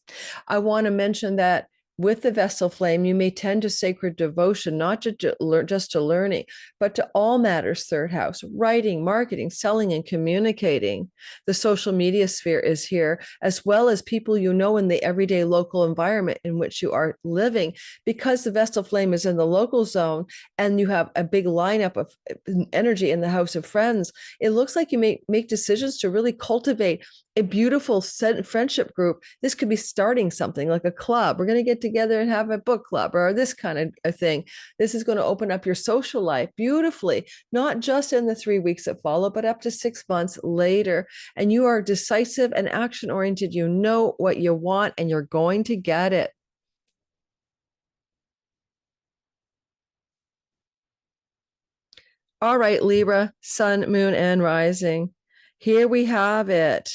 I want to mention that with the Vestal flame, you may tend to sacred devotion, not just to learning, but to all matters third house, writing, marketing, selling, and communicating. The social media sphere is here, as well as people you know in the everyday local environment in which you are living. Because the Vestal flame is in the local zone and you have a big lineup of energy in the house of friends, it looks like you may make decisions to really cultivate a beautiful friendship group. This could be starting something like a club. We're going to get together and have a book club or this kind of a thing. This is going to open up your social life beautifully, not just in the 3 weeks that follow, but up to 6 months later. And you are decisive and action oriented. You know what you want and you're going to get it. All right, Libra, sun, moon, and rising. Here we have it.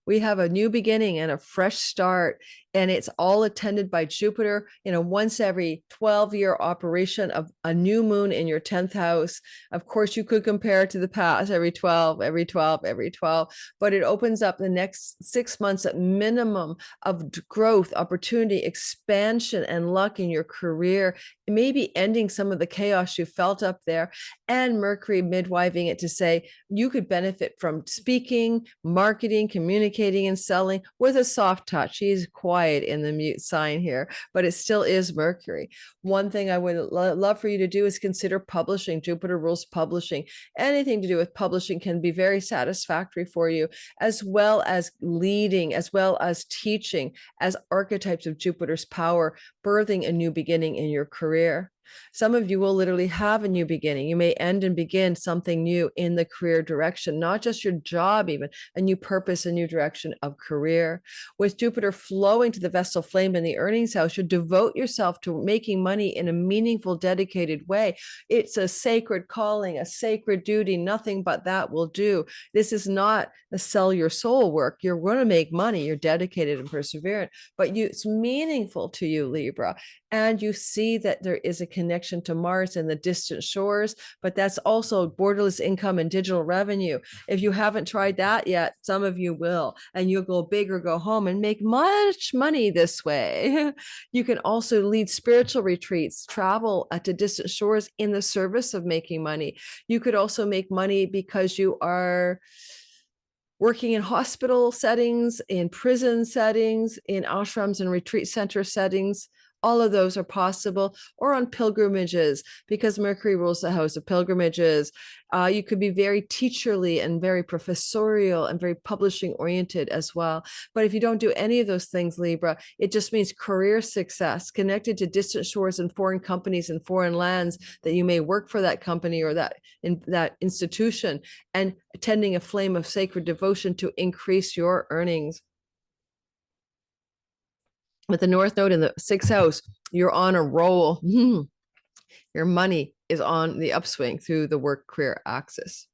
We have a new beginning and a fresh start, and it's all attended by Jupiter in a once every 12-year operation of a new moon in your 10th house. Of course, you could compare it to the past, every 12, every 12, every 12, but it opens up the next 6 months at minimum of growth, opportunity, expansion, and luck in your career, maybe ending some of the chaos you felt up there, and Mercury midwiving it to say you could benefit from speaking, marketing, communicating, and selling with a soft touch. He's quiet in the mute sign here, but it still is Mercury. One thing I would love for you to do is consider publishing. Jupiter rules publishing. Anything to do with publishing can be very satisfactory for you, as well as leading, as well as teaching, as archetypes of Jupiter's power, birthing a new beginning in your career. Some of you will literally have a new beginning. You may end and begin something new in the career direction, not just your job, even a new purpose, a new direction of career. With Jupiter flowing to the Vestal flame in the earnings house, you devote yourself to making money in a meaningful, dedicated way. It's a sacred calling, a sacred duty. Nothing but that will do. This is not a sell your soul work. You're going to make money. You're dedicated and perseverant, but it's meaningful to you, Libra. And you see that there is a connection to Mars and the distant shores, but that's also borderless income and digital revenue. If you haven't tried that yet, some of you will, and you'll go big or go home and make much money this way. You can also lead spiritual retreats, travel to distant shores in the service of making money. You could also make money because you are working in hospital settings, in prison settings, in ashrams and retreat center settings. All of those are possible, or on pilgrimages, because Mercury rules the house of pilgrimages. You could be very teacherly and very professorial and very publishing oriented as well. But if you don't do any of those things, Libra, it just means career success connected to distant shores and foreign companies and foreign lands, that you may work for that company or that institution, and tending a flame of sacred devotion to increase your earnings. With the North Node in the 6th house, you're on a roll. Your money is on the upswing through the work career axis.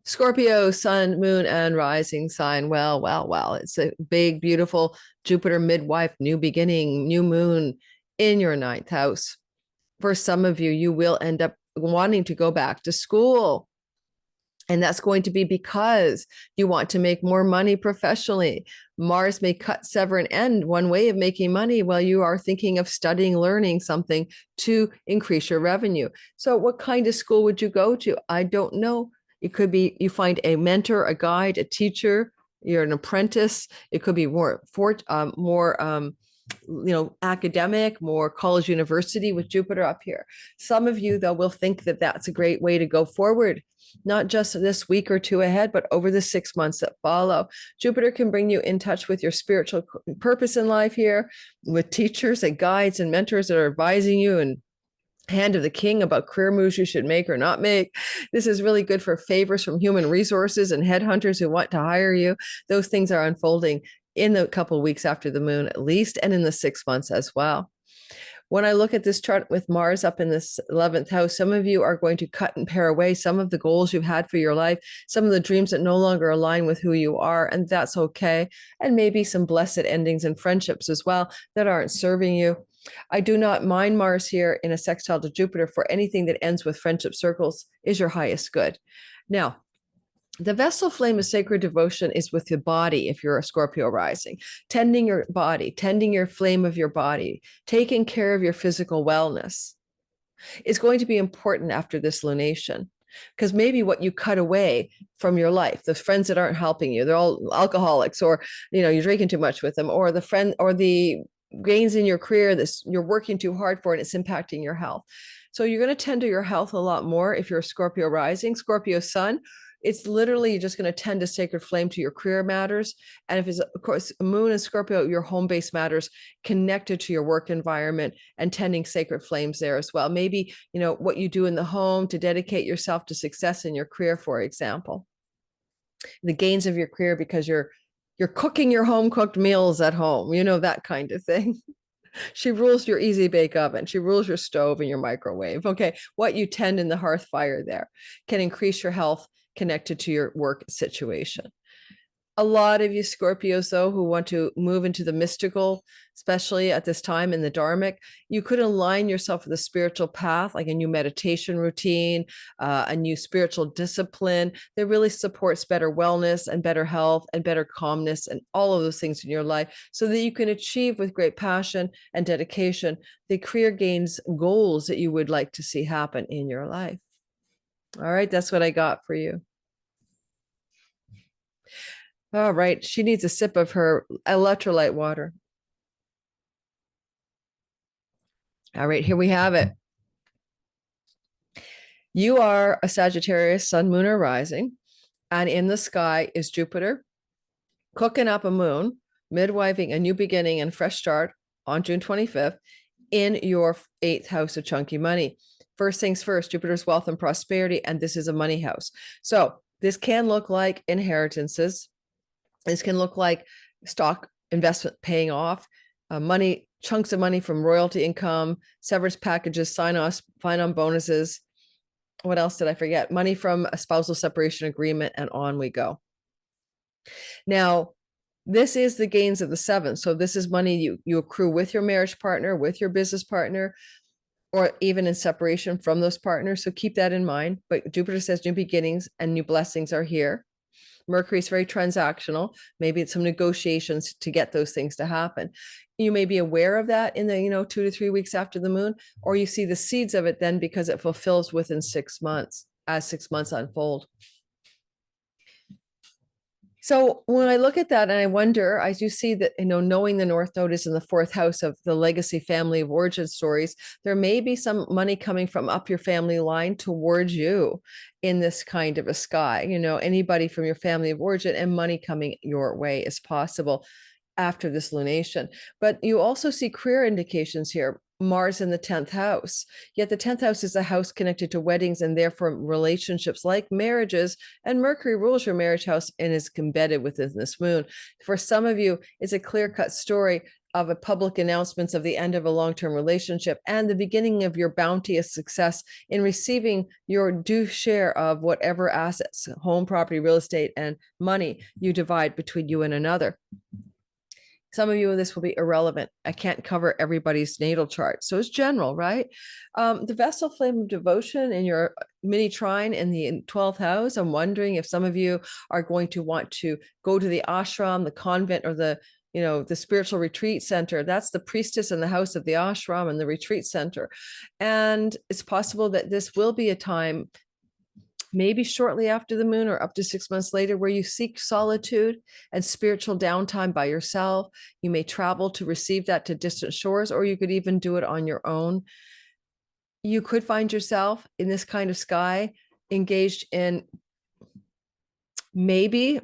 Scorpio, sun, moon, and rising sign. Well. It's a big, beautiful Jupiter midwife, new beginning, new moon in your 9th house. For some of you, you will end up wanting to go back to school. And that's going to be because you want to make more money professionally. Mars may cut, sever, and end one way of making money while you are thinking of studying, learning something to increase your revenue. So what kind of school would you go to? I don't know. It could be you find a mentor, a guide, a teacher, you're an apprentice. It could be more academic, more college, university with Jupiter up here. Some of you, though, will think that that's a great way to go forward, not just this week or two ahead, but over the 6 months that follow. Jupiter can bring you in touch with your spiritual purpose in life here, with teachers and guides and mentors that are advising you and hand of the king about career moves you should make or not make. This is really good for favors from human resources and headhunters who want to hire you. Those things are unfolding in the couple of weeks after the moon, at least, and in the 6 months as well. When I look at this chart with Mars up in this 11th house, some of you are going to cut and pare away some of the goals you've had for your life, some of the dreams that no longer align with who you are, and that's okay. And maybe some blessed endings and friendships as well that aren't serving you. I do not mind Mars here in a sextile to Jupiter, for anything that ends with friendship circles is your highest good. Now, the vessel flame of sacred devotion is with the body. If you're a Scorpio rising, tending your body, tending your flame of your body, taking care of your physical wellness is going to be important after this lunation. Because maybe what you cut away from your life, the friends that aren't helping you, they're all alcoholics, or you're drinking too much with them, or the friend or the gains in your career this you're working too hard for and it's impacting your health. So you're going to tend to your health a lot more if you're a Scorpio rising. Scorpio sun, it's literally just going to tend to sacred flame to your career matters. And if it's, of course, moon and Scorpio, your home base matters connected to your work environment and tending sacred flames there as well. Maybe, what you do in the home to dedicate yourself to success in your career, for example. The gains of your career because you're cooking your home cooked meals at home, that kind of thing. She rules your easy bake oven. She rules your stove and your microwave. Okay. What you tend in the hearth fire there can increase your health connected to your work situation. A lot of you Scorpios, though, who want to move into the mystical, especially at this time in the Dharmic, you could align yourself with a spiritual path, like a new meditation routine, a new spiritual discipline that really supports better wellness and better health and better calmness and all of those things in your life, so that you can achieve with great passion and dedication the career gains goals that you would like to see happen in your life. All right, that's what I got for you. All right, she needs a sip of her electrolyte water. All right, here we have it. You are a Sagittarius, sun, moon, or rising, and in the sky is Jupiter cooking up a moon, midwifing a new beginning and fresh start on June 25th in your 8th house of chunky money. First things first, Jupiter's wealth and prosperity, and this is a money house. So this can look like inheritances. This can look like stock investment paying off, money, chunks of money from royalty income, severance packages, sign-on bonuses. What else did I forget? Money from a spousal separation agreement, and on we go. Now, this is the gains of the 7th. So this is money you accrue with your marriage partner, with your business partner, or even in separation from those partners. So keep that in mind. But Jupiter says new beginnings and new blessings are here. Mercury is very transactional. Maybe it's some negotiations to get those things to happen. You may be aware of that in the 2 to 3 weeks after the moon, or you see the seeds of it then because it fulfills within 6 months as 6 months unfold. So when I look at that and I wonder, I do see that, knowing the North Node is in the fourth house of the legacy family of origin stories, there may be some money coming from up your family line towards you in this kind of a sky. Anybody from your family of origin and money coming your way is possible after this lunation. But you also see career indications here. Mars in the 10th house. Yet the 10th house is a house connected to weddings and therefore relationships like marriages. And Mercury rules your marriage house and is embedded within this moon. For some of you, it's a clear-cut story of a public announcements of the end of a long-term relationship and the beginning of your bounteous success in receiving your due share of whatever assets, home, property, real estate, and money you divide between you and another. Some of you, this will be irrelevant. I can't cover everybody's natal chart. So it's general, right? The Vestal flame of devotion in your mini trine in the 12th house. I'm wondering if some of you are going to want to go to the ashram, the convent, or the spiritual retreat center. That's the priestess in the house of the ashram and the retreat center. And it's possible that this will be a time, maybe shortly after the moon or up to 6 months later, where you seek solitude and spiritual downtime by yourself. You may travel to receive that to distant shores, or you could even do it on your own. You could find yourself in this kind of sky engaged in maybe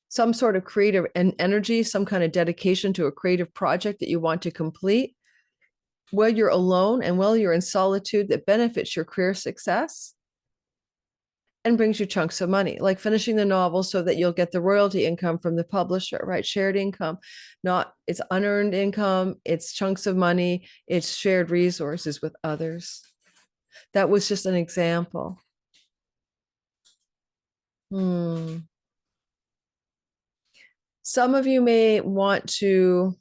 some sort of creative energy, some kind of dedication to a creative project that you want to complete, while you're alone and while you're in solitude, that benefits your career success and brings you chunks of money, like finishing the novel so that you'll get the royalty income from the publisher, right? Shared income, it's unearned income, it's chunks of money, it's shared resources with others. That was just an example. Some of you may want to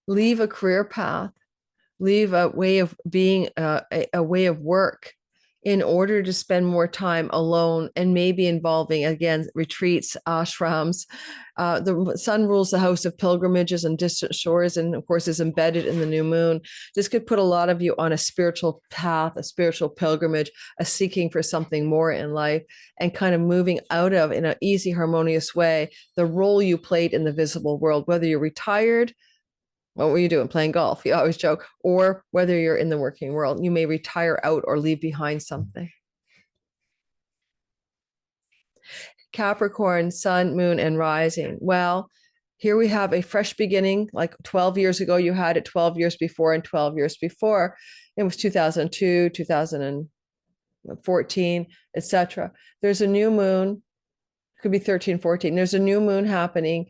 leave a career path, leave a way of being, a way of work, in order to spend more time alone, and maybe involving, again, retreats, ashrams. The sun rules the house of pilgrimages and distant shores, and of course is embedded in the new moon. This could put a lot of you on a spiritual path, a spiritual pilgrimage, a seeking for something more in life, and kind of moving out of, in an easy, harmonious way, the role you played in the visible world, whether you're retired. What were you doing? Playing golf. You always joke. Or whether you're in the working world, you may retire out or leave behind something. Capricorn, sun, moon, and rising. Well, here we have a fresh beginning. Like 12 years ago, you had it 12 years before, and 12 years before. It was 2002, 2014, etc. There's a new moon. Could be 13, 14. There's a new moon happening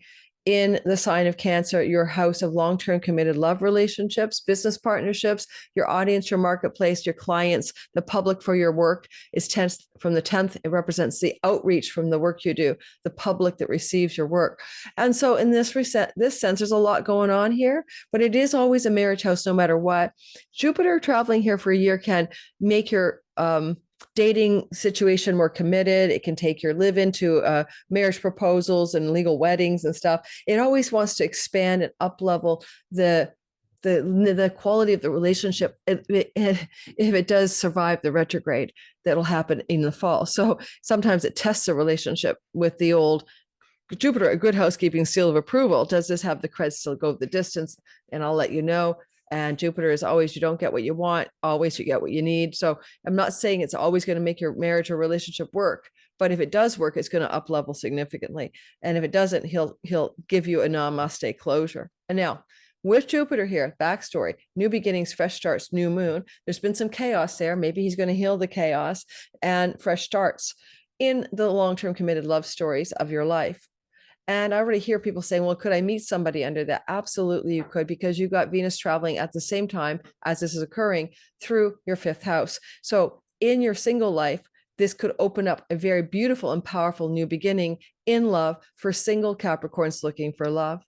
in the sign of Cancer, your house of long-term committed love relationships, business partnerships, your audience, your marketplace, your clients, the public for your work is 10th. From the 10th, it represents the outreach from the work you do, the public that receives your work. And so in this sense, there's a lot going on here, but it is always a marriage house no matter what. Jupiter traveling here for a year can make your dating situation more committed. It can take your live into marriage proposals and legal weddings and stuff. It always wants to expand and up level the quality of the relationship if it does survive the retrograde that'll happen in the fall. So sometimes it tests a relationship with the old Jupiter, a good housekeeping seal of approval. Does this have the creds to go the distance? And I'll let you know. And Jupiter is always, you don't get what you want, always you get what you need. So I'm not saying it's always going to make your marriage or relationship work, but if it does work, it's going to up level significantly. And if it doesn't, he'll give you a namaste closure. And now with Jupiter here, backstory, new beginnings, fresh starts, new moon. There's been some chaos there. Maybe he's going to heal the chaos and fresh starts in the long-term committed love stories of your life. And I already hear people saying, well, could I meet somebody under that? Absolutely, you could, because you got Venus traveling at the same time as this is occurring through your 5th house. So in your single life, this could open up a very beautiful and powerful new beginning in love for single Capricorns looking for love.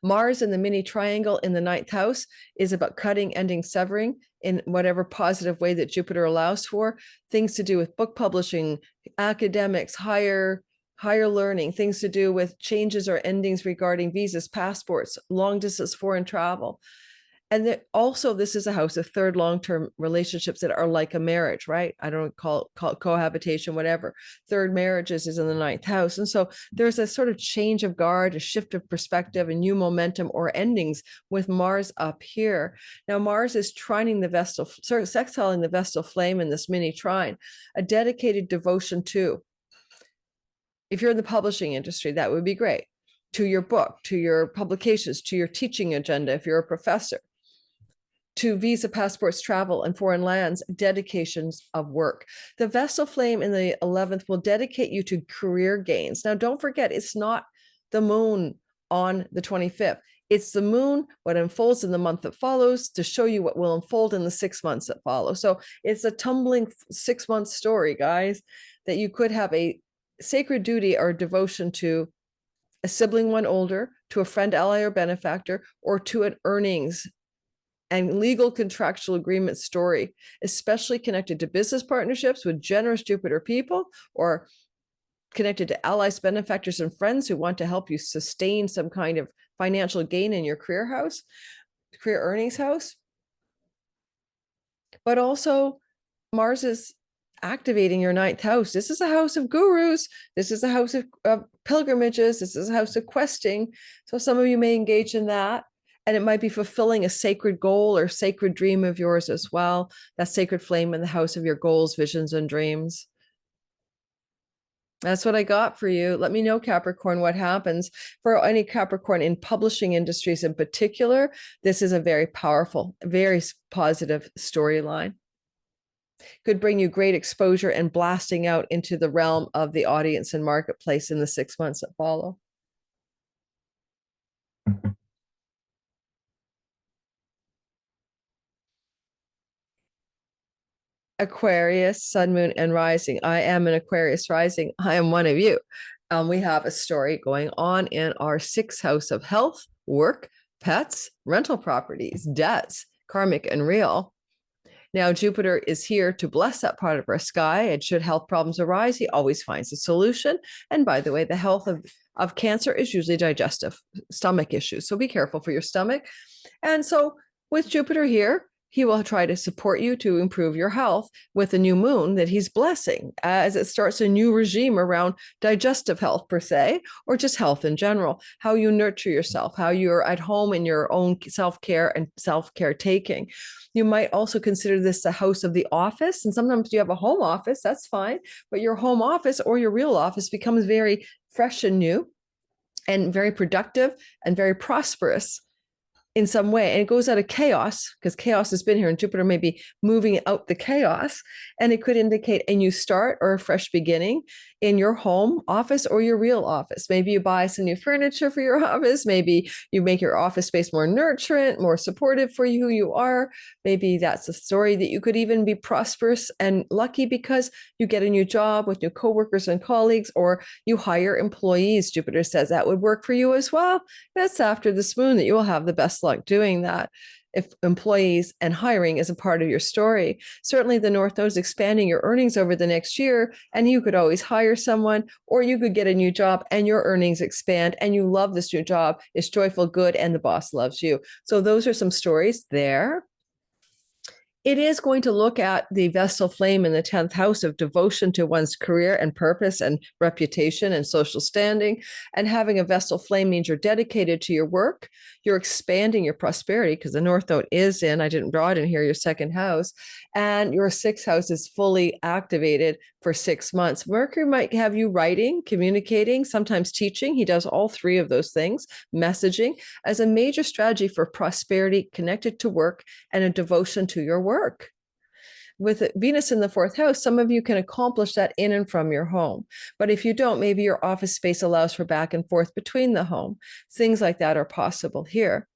Mars in the mini triangle in the 9th house is about cutting, ending, severing in whatever positive way that Jupiter allows for. Things to do with book publishing, academics, higher learning, things to do with changes or endings regarding visas, passports, long distance foreign travel. And then also, this is a house of third long-term relationships that are like a marriage, right? I don't call it cohabitation, whatever. Third marriages is in the ninth house. And so there's a sort of change of guard, a shift of perspective, and new momentum or endings with Mars up here. Now, Mars is trining the Vestal, sextiling the Vestal flame in this mini trine, a dedicated devotion to. If you're in the publishing industry, that would be great. To your book, to your publications, to your teaching agenda, if you're a professor, to visa, passports, travel, and foreign lands, dedications of work. The Vestal flame in the 11th will dedicate you to career gains. Now, don't forget, it's not the moon on the 25th. It's the moon, what unfolds in the month that follows, to show you what will unfold in the 6 months that follow. So it's a tumbling 6-month story, guys, that you could have a sacred duty or devotion to a sibling, one older, to a friend, ally, or benefactor, or to an earnings and legal contractual agreement story, especially connected to business partnerships with generous Jupiter people, or connected to allies, benefactors, and friends who want to help you sustain some kind of financial gain in your career house, career earnings house. But also, Mars is activating your ninth house. This is a house of gurus. This is a house of pilgrimages. This is a house of questing. So some of you may engage in that. And it might be fulfilling a sacred goal or sacred dream of yours as well. That sacred flame in the house of your goals, visions, and dreams. That's what I got for you. Let me know, Capricorn, what happens. For any Capricorn in publishing industries in particular, this is a very powerful, very positive storyline. Could bring you great exposure and blasting out into the realm of the audience and marketplace in the 6 months that follow. Aquarius, sun, moon, and rising. I am an Aquarius rising. I am one of you. We have a story going on in our 6th house of health, work, pets, rental properties, debts, karmic and real. Now, Jupiter is here to bless that part of our sky. And should health problems arise, he always finds a solution. And by the way, the health of Cancer is usually digestive, stomach issues. So be careful for your stomach. And so with Jupiter here, he will try to support you to improve your health with a new moon that he's blessing as it starts a new regime around digestive health per se, or just health in general, how you nurture yourself, how you're at home in your own self-care and self-care taking. You might also consider this the house of the office. And sometimes you have a home office, that's fine, but your home office or your real office becomes very fresh and new and very productive and very prosperous in some way. And it goes out of chaos, because chaos has been here and Jupiter may be moving out the chaos. And it could indicate a new start or a fresh beginning in your home office or your real office. Maybe you buy some new furniture for your office. Maybe you make your office space more nurturant, more supportive for you, who you are. Maybe that's a story that you could even be prosperous and lucky because you get a new job with new coworkers and colleagues, or you hire employees. Jupiter says that would work for you as well. That's after this moon that you will have the best luck doing that, if employees and hiring is a part of your story. Certainly the North Node is expanding your earnings over the next year, and you could always hire someone, or you could get a new job and your earnings expand and you love this new job. It's joyful, good, and the boss loves you. So those are some stories there. It is going to look at the Vestal flame in the 10th house of devotion to one's career and purpose and reputation and social standing. And having a Vestal flame means you're dedicated to your work. You're expanding your prosperity because the North Node is in, I didn't draw it in here, your 2nd house. And your 6th house is fully activated for 6 months. Mercury might have you writing, communicating, sometimes teaching. He does all 3 of those things, messaging, as a major strategy for prosperity connected to work and a devotion to your work. With Venus in the 4th house, some of you can accomplish that in and from your home. But if you don't, maybe your office space allows for back and forth between the home. Things like that are possible here.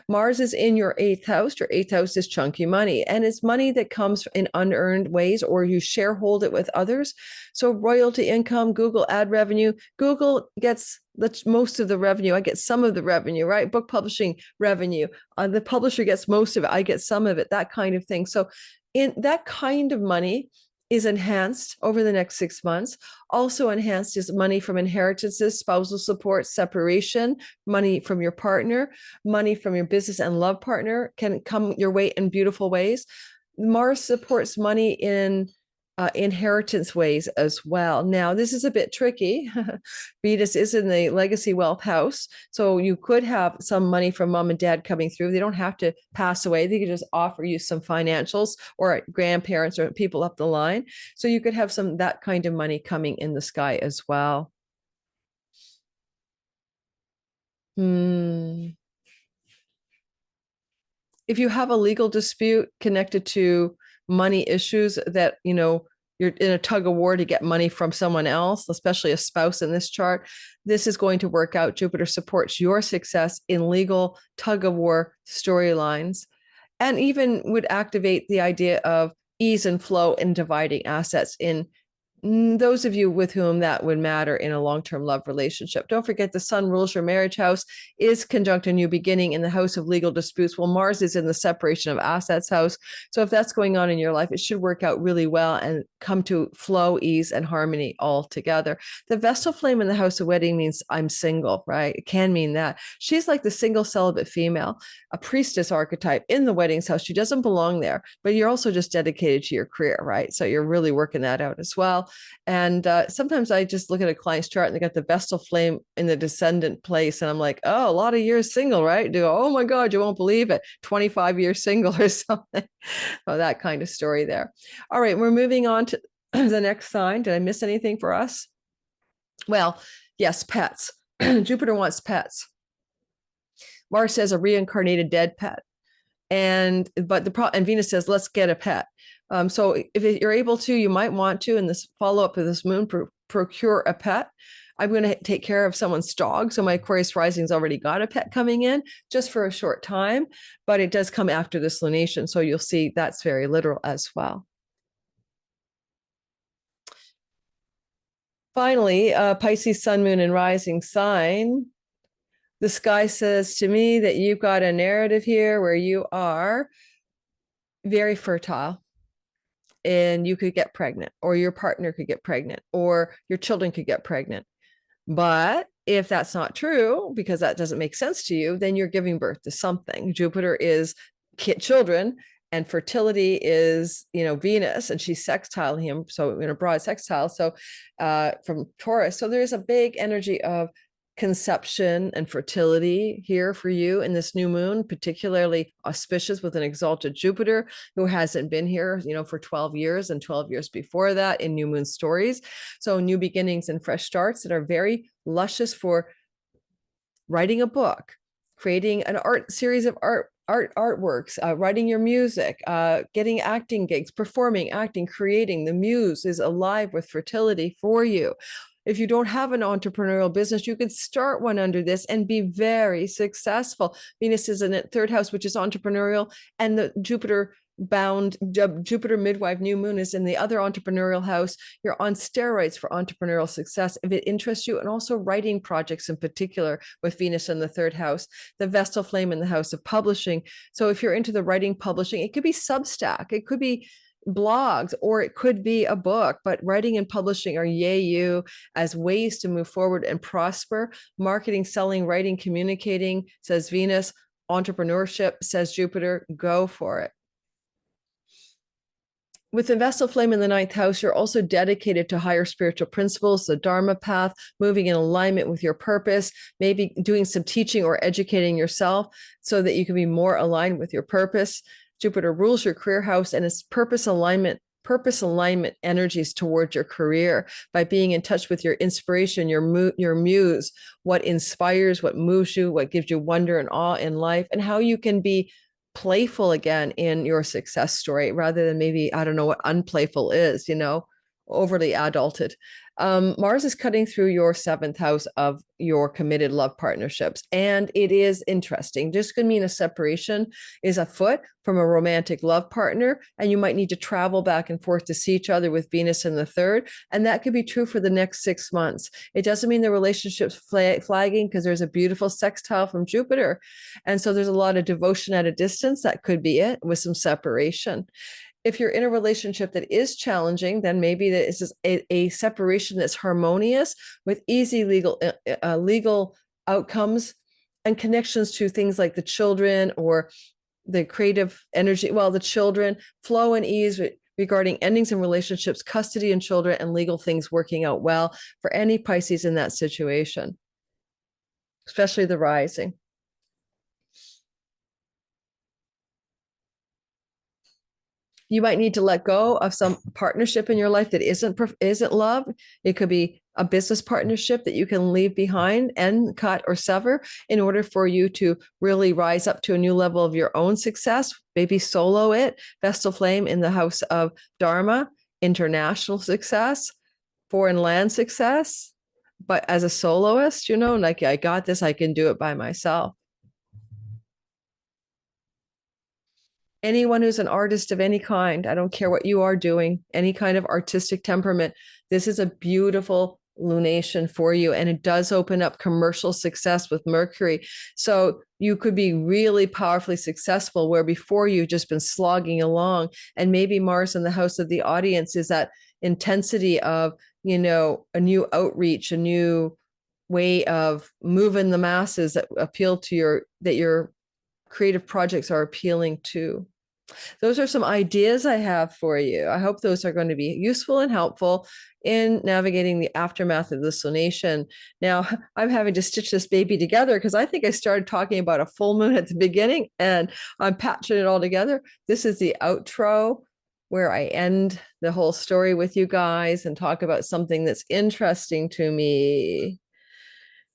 Mars is in your 8th house. Your 8th house is chunky money, and it's money that comes in unearned ways, or you sharehold it with others. So royalty income, Google ad revenue. Google gets most of the revenue. I get some of the revenue, right? Book publishing revenue. The publisher gets most of it. I get some of it, that kind of thing. So in that kind of money is enhanced over the next 6 months. Also enhanced is money from inheritances, spousal support, separation, money from your partner, money from your business and love partner can come your way in beautiful ways. Mars supports money in inheritance ways as well. Now, this is a bit tricky. Venus is in the legacy wealth house. So you could have some money from mom and dad coming through. They don't have to pass away. They could just offer you some financials or grandparents or people up the line. So you could have some that kind of money coming in the sky as well. If you have a legal dispute connected to money issues that, you're in a tug of war to get money from someone else, especially a spouse in this chart, this is going to work out. Jupiter supports your success in legal tug of war storylines, and even would activate the idea of ease and flow in dividing assets in those of you with whom that would matter in a long-term love relationship. Don't forget the sun rules your marriage house, is conjunct a new beginning in the house of legal disputes. Well, Mars is in the separation of assets house. So if that's going on in your life, it should work out really well and come to flow, ease, and harmony all together. The Vestal flame in the house of wedding means I'm single, right? It can mean that. She's like the single celibate female, a priestess archetype in the weddings house. She doesn't belong there, but you're also just dedicated to your career, right? So you're really working that out as well. And sometimes I just look at a client's chart and they got the Vestal flame in the descendant place. And I'm like, oh, a lot of years single, right? Oh my God, you won't believe it. 25 years single or something. Oh, that kind of story there. All right, we're moving on to the next sign. Did I miss anything for us? Well, yes, pets. Jupiter wants pets. Mars says a reincarnated dead pet. And Venus says, let's get a pet. So if you're able to, you might want to, in this follow-up of this moon, procure a pet. I'm going to take care of someone's dog. So my Aquarius rising's already got a pet coming in just for a short time, but it does come after this lunation. So you'll see that's very literal as well. Finally, Pisces, sun, moon, and rising sign. The sky says to me that you've got a narrative here where you are very fertile and you could get pregnant, or your partner could get pregnant, or your children could get pregnant. But if that's not true, because that doesn't make sense to you, then you're giving birth to something. Jupiter is children, and fertility is, Venus, and she's sextile him. So in a broad sextile. So from Taurus. So there's a big energy of conception and fertility here for you in this new moon, particularly auspicious with an exalted Jupiter who hasn't been here, for 12 years and 12 years before that in new moon stories. So new beginnings and fresh starts that are very luscious for writing a book, creating an art series of artworks, writing your music, getting acting gigs, performing, acting, creating. The muse is alive with fertility for you. If you don't have an entrepreneurial business, you could start one under this and be very successful. Venus is in the third house, which is entrepreneurial, and the Jupiter midwife new moon is in the other entrepreneurial house. You're on steroids for entrepreneurial success if it interests you, and also writing projects in particular with Venus in the third house. The Vestal flame in the house of publishing. So if you're into the writing, publishing, it could be Substack, it could be blogs, or it could be a book, but writing and publishing are you as ways to move forward and prosper. Marketing, selling, writing, communicating, says Venus. Entrepreneurship, says Jupiter. Go for it. With the Vestal flame in the ninth house, you're also dedicated to higher spiritual principles, the Dharma path, moving in alignment with your purpose, maybe doing some teaching or educating yourself so that you can be more aligned with your purpose. Jupiter rules your career house, and it's purpose alignment energies towards your career by being in touch with your inspiration, your muse, what inspires, what moves you, what gives you wonder and awe in life, and how you can be playful again in your success story rather than maybe, I don't know what unplayful is, overly adulted. Mars is cutting through your seventh house of your committed love partnerships. And it is interesting. This could mean a separation is afoot from a romantic love partner, and you might need to travel back and forth to see each other with Venus in the third. And that could be true for the next 6 months. It doesn't mean the relationship's flagging, because there's a beautiful sextile from Jupiter. And so there's a lot of devotion at a distance. That could be it, with some separation. if you're in a relationship that is challenging, then maybe that is a separation that's harmonious with easy legal outcomes and connections to things like the children or the creative energy. Well, the children, flow and ease regarding endings in relationships, custody and children, and legal things working out well for any Pisces in that situation, especially the rising. You might need to let go of some partnership in your life that isn't love. It could be a business partnership that you can leave behind and cut or sever in order for you to really rise up to a new level of your own success. Maybe solo it. Vestal flame in the house of Dharma, international success, foreign land success. But as a soloist, like, I got this, I can do it by myself. Anyone who's an artist of any kind, I don't care what you are doing, any kind of artistic temperament, this is a beautiful lunation for you. And it does open up commercial success with Mercury. So you could be really powerfully successful where before you've just been slogging along. And maybe Mars in the house of the audience is that intensity of, a new outreach, a new way of moving the masses that appeal to your creative projects are appealing to. Those are some ideas I have for you. I hope those are going to be useful and helpful in navigating the aftermath of this lunation. Now, I'm having to stitch this baby together because I think I started talking about a full moon at the beginning and I'm patching it all together. This is the outro where I end the whole story with you guys and talk about something that's interesting to me.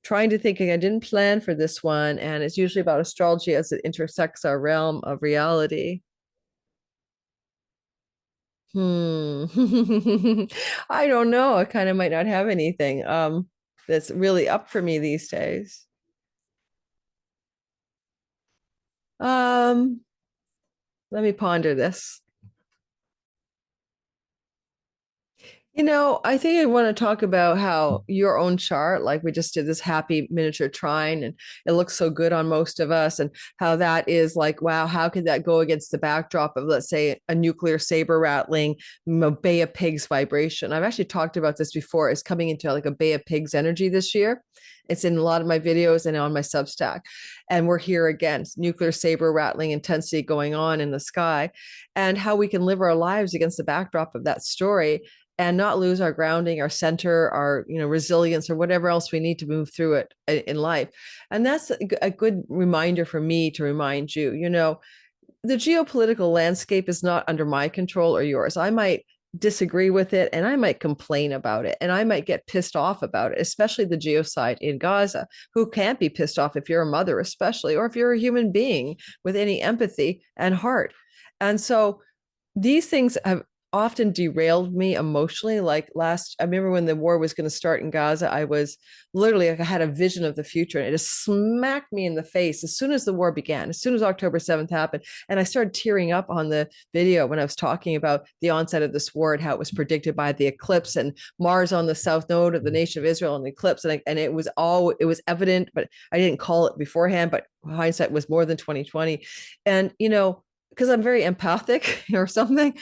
Trying to think, I didn't plan for this one, and it's usually about astrology as it intersects our realm of reality. I don't know. I kind of might not have anything that's really up for me these days. Let me ponder this. I think I want to talk about how your own chart, like we just did this happy miniature trine, and it looks so good on most of us, and how that is like, wow, how could that go against the backdrop of, let's say, a nuclear saber rattling Bay of Pigs vibration? I've actually talked about this before. It's coming into like a Bay of Pigs energy this year. It's in a lot of my videos and on my Substack. And we're here again, nuclear saber rattling intensity going on in the sky, and how we can live our lives against the backdrop of that story and not lose our grounding, our center, our resilience, or whatever else we need to move through it in life. And that's a good reminder for me to remind you, the geopolitical landscape is not under my control or yours. I might disagree with it and I might complain about it and I might get pissed off about it, especially the geocide in Gaza. Who can't be pissed off if you're a mother, especially, or if you're a human being with any empathy and heart? And so these things have often derailed me emotionally. Like I remember when the war was going to start in Gaza, I was literally like, I had a vision of the future and it just smacked me in the face as soon as the war began, as soon as October 7th happened. And I started tearing up on the video when I was talking about the onset of this war and how it was predicted by the eclipse and Mars on the south node of the nation of Israel and the eclipse. And it was evident, but I didn't call it beforehand, but hindsight was more than 2020. And, because I'm very empathic or something.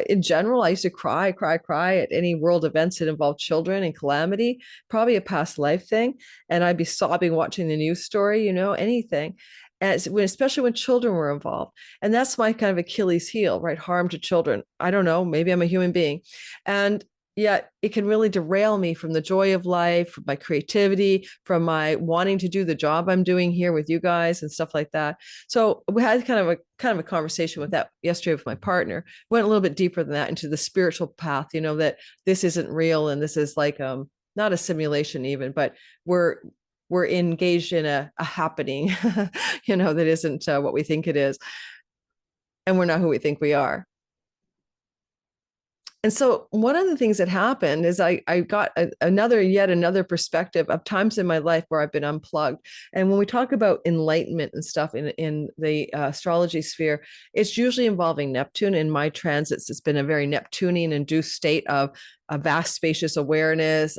In general, I used to cry at any world events that involved children and calamity, probably a past life thing. And I'd be sobbing watching the news story, anything. And especially when children were involved. And that's my kind of Achilles heel, right? Harm to children. I don't know, maybe I'm a human being. And yet it can really derail me from the joy of life, from my creativity, from my wanting to do the job I'm doing here with you guys and stuff like that. So we had kind of a conversation with that yesterday with my partner. Went a little bit deeper than that into the spiritual path, that this isn't real and this is like not a simulation even, but we're engaged in a happening, that isn't what we think it is, and we're not who we think we are. And so one of the things that happened is I got yet another perspective of times in my life where I've been unplugged. And when we talk about enlightenment and stuff in the astrology sphere, it's usually involving Neptune. In my transits, it's been a very Neptunian induced state of a vast spacious awareness,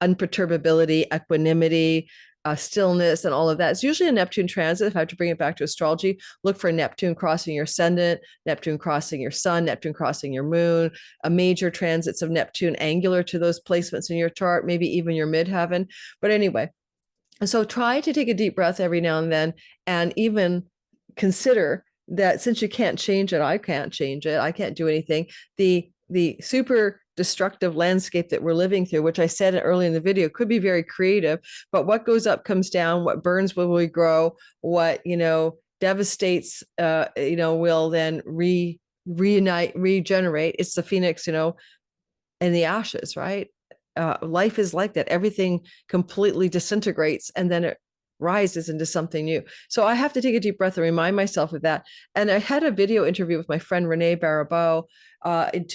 unperturbability, equanimity, stillness and all of that. It's usually a Neptune transit. If I have to bring it back to astrology, look for Neptune crossing your ascendant, Neptune crossing your sun, Neptune crossing your moon, a major transits of Neptune angular to those placements in your chart, maybe even your midheaven. But anyway, so try to take a deep breath every now and then, and even consider that since you can't change it, I can't change it, I can't do anything. The super destructive landscape that we're living through, which I said early in the video, could be very creative, but what goes up comes down, what burns will regrow, what, devastates, will then regenerate. It's the phoenix, in the ashes, right? Life is like that. Everything completely disintegrates and then it rises into something new. So I have to take a deep breath and remind myself of that. And I had a video interview with my friend Renn Barabeau in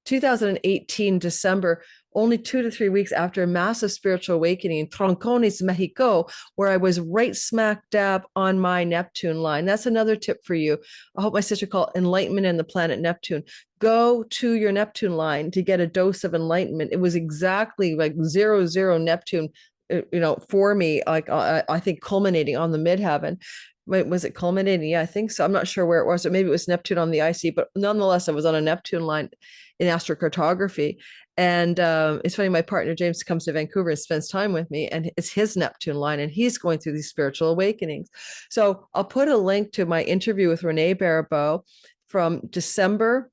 2018 December, only 2 to 3 weeks after a massive spiritual awakening in Troncones, Mexico, where I was right smack dab on my Neptune line. That's another tip for you. I hope my sister called Enlightenment and the planet Neptune. Go to your Neptune line to get a dose of enlightenment. It was exactly like 00 Neptune, for me, like I think culminating on the midheaven. Wait, was it culminating? Yeah, I think so. I'm not sure where it was, or maybe it was Neptune on the IC, but nonetheless, I was on a Neptune line in astrocartography. And it's funny, my partner James comes to Vancouver and spends time with me, and it's his Neptune line, and he's going through these spiritual awakenings. So I'll put a link to my interview with Renn Barabeau from December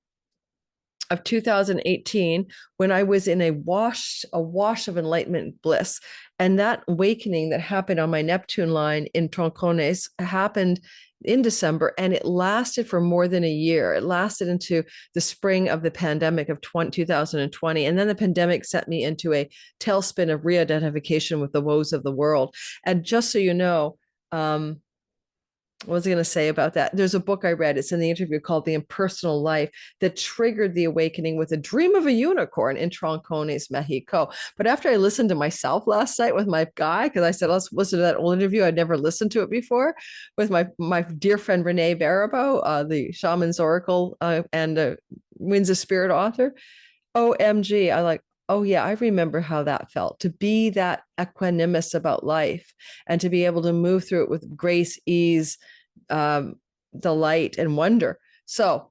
of 2018, when I was in a wash of enlightenment bliss. And that awakening that happened on my Neptune line in Troncones happened in December, and it lasted for more than a year. It lasted into the spring of the pandemic of 2020. And then the pandemic sent me into a tailspin of re-identification with the woes of the world. And just so you know, what was I going to say about that? There's a book I read, it's in the interview, called The Impersonal Life, that triggered the awakening with a dream of a unicorn in Troncones, Mexico. But after I listened to myself last night with my guy, because I said, let's listen to that old interview, I'd never listened to it before, with my dear friend Renn Barabeau, the Shaman's Oracle and Winds of Spirit author. OMG, I like, oh yeah, I remember how that felt, to be that equanimous about life and to be able to move through it with grace, ease, delight, and wonder. So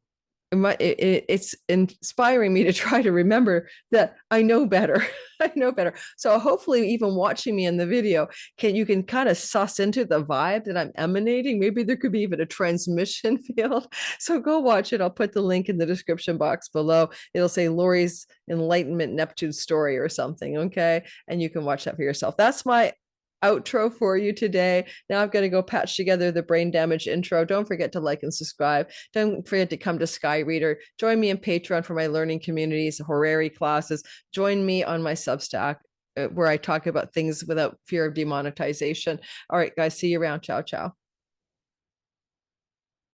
it's inspiring me to try to remember that I know better. I know better. So hopefully, even watching me in the video, you can kind of suss into the vibe that I'm emanating. Maybe there could be even a transmission field. So go watch it. I'll put the link in the description box below. It'll say Lori's Enlightenment Neptune story or something. Okay. And you can watch that for yourself. That's my outro for you today. Now I've got to go patch together the brain damage intro. Don't forget to like and subscribe. Don't forget to come to Sky Reader. Join me in Patreon for my learning communities, horary classes. Join me on my Substack where I talk about things without fear of demonetization. All right, guys, see you around. Ciao, ciao.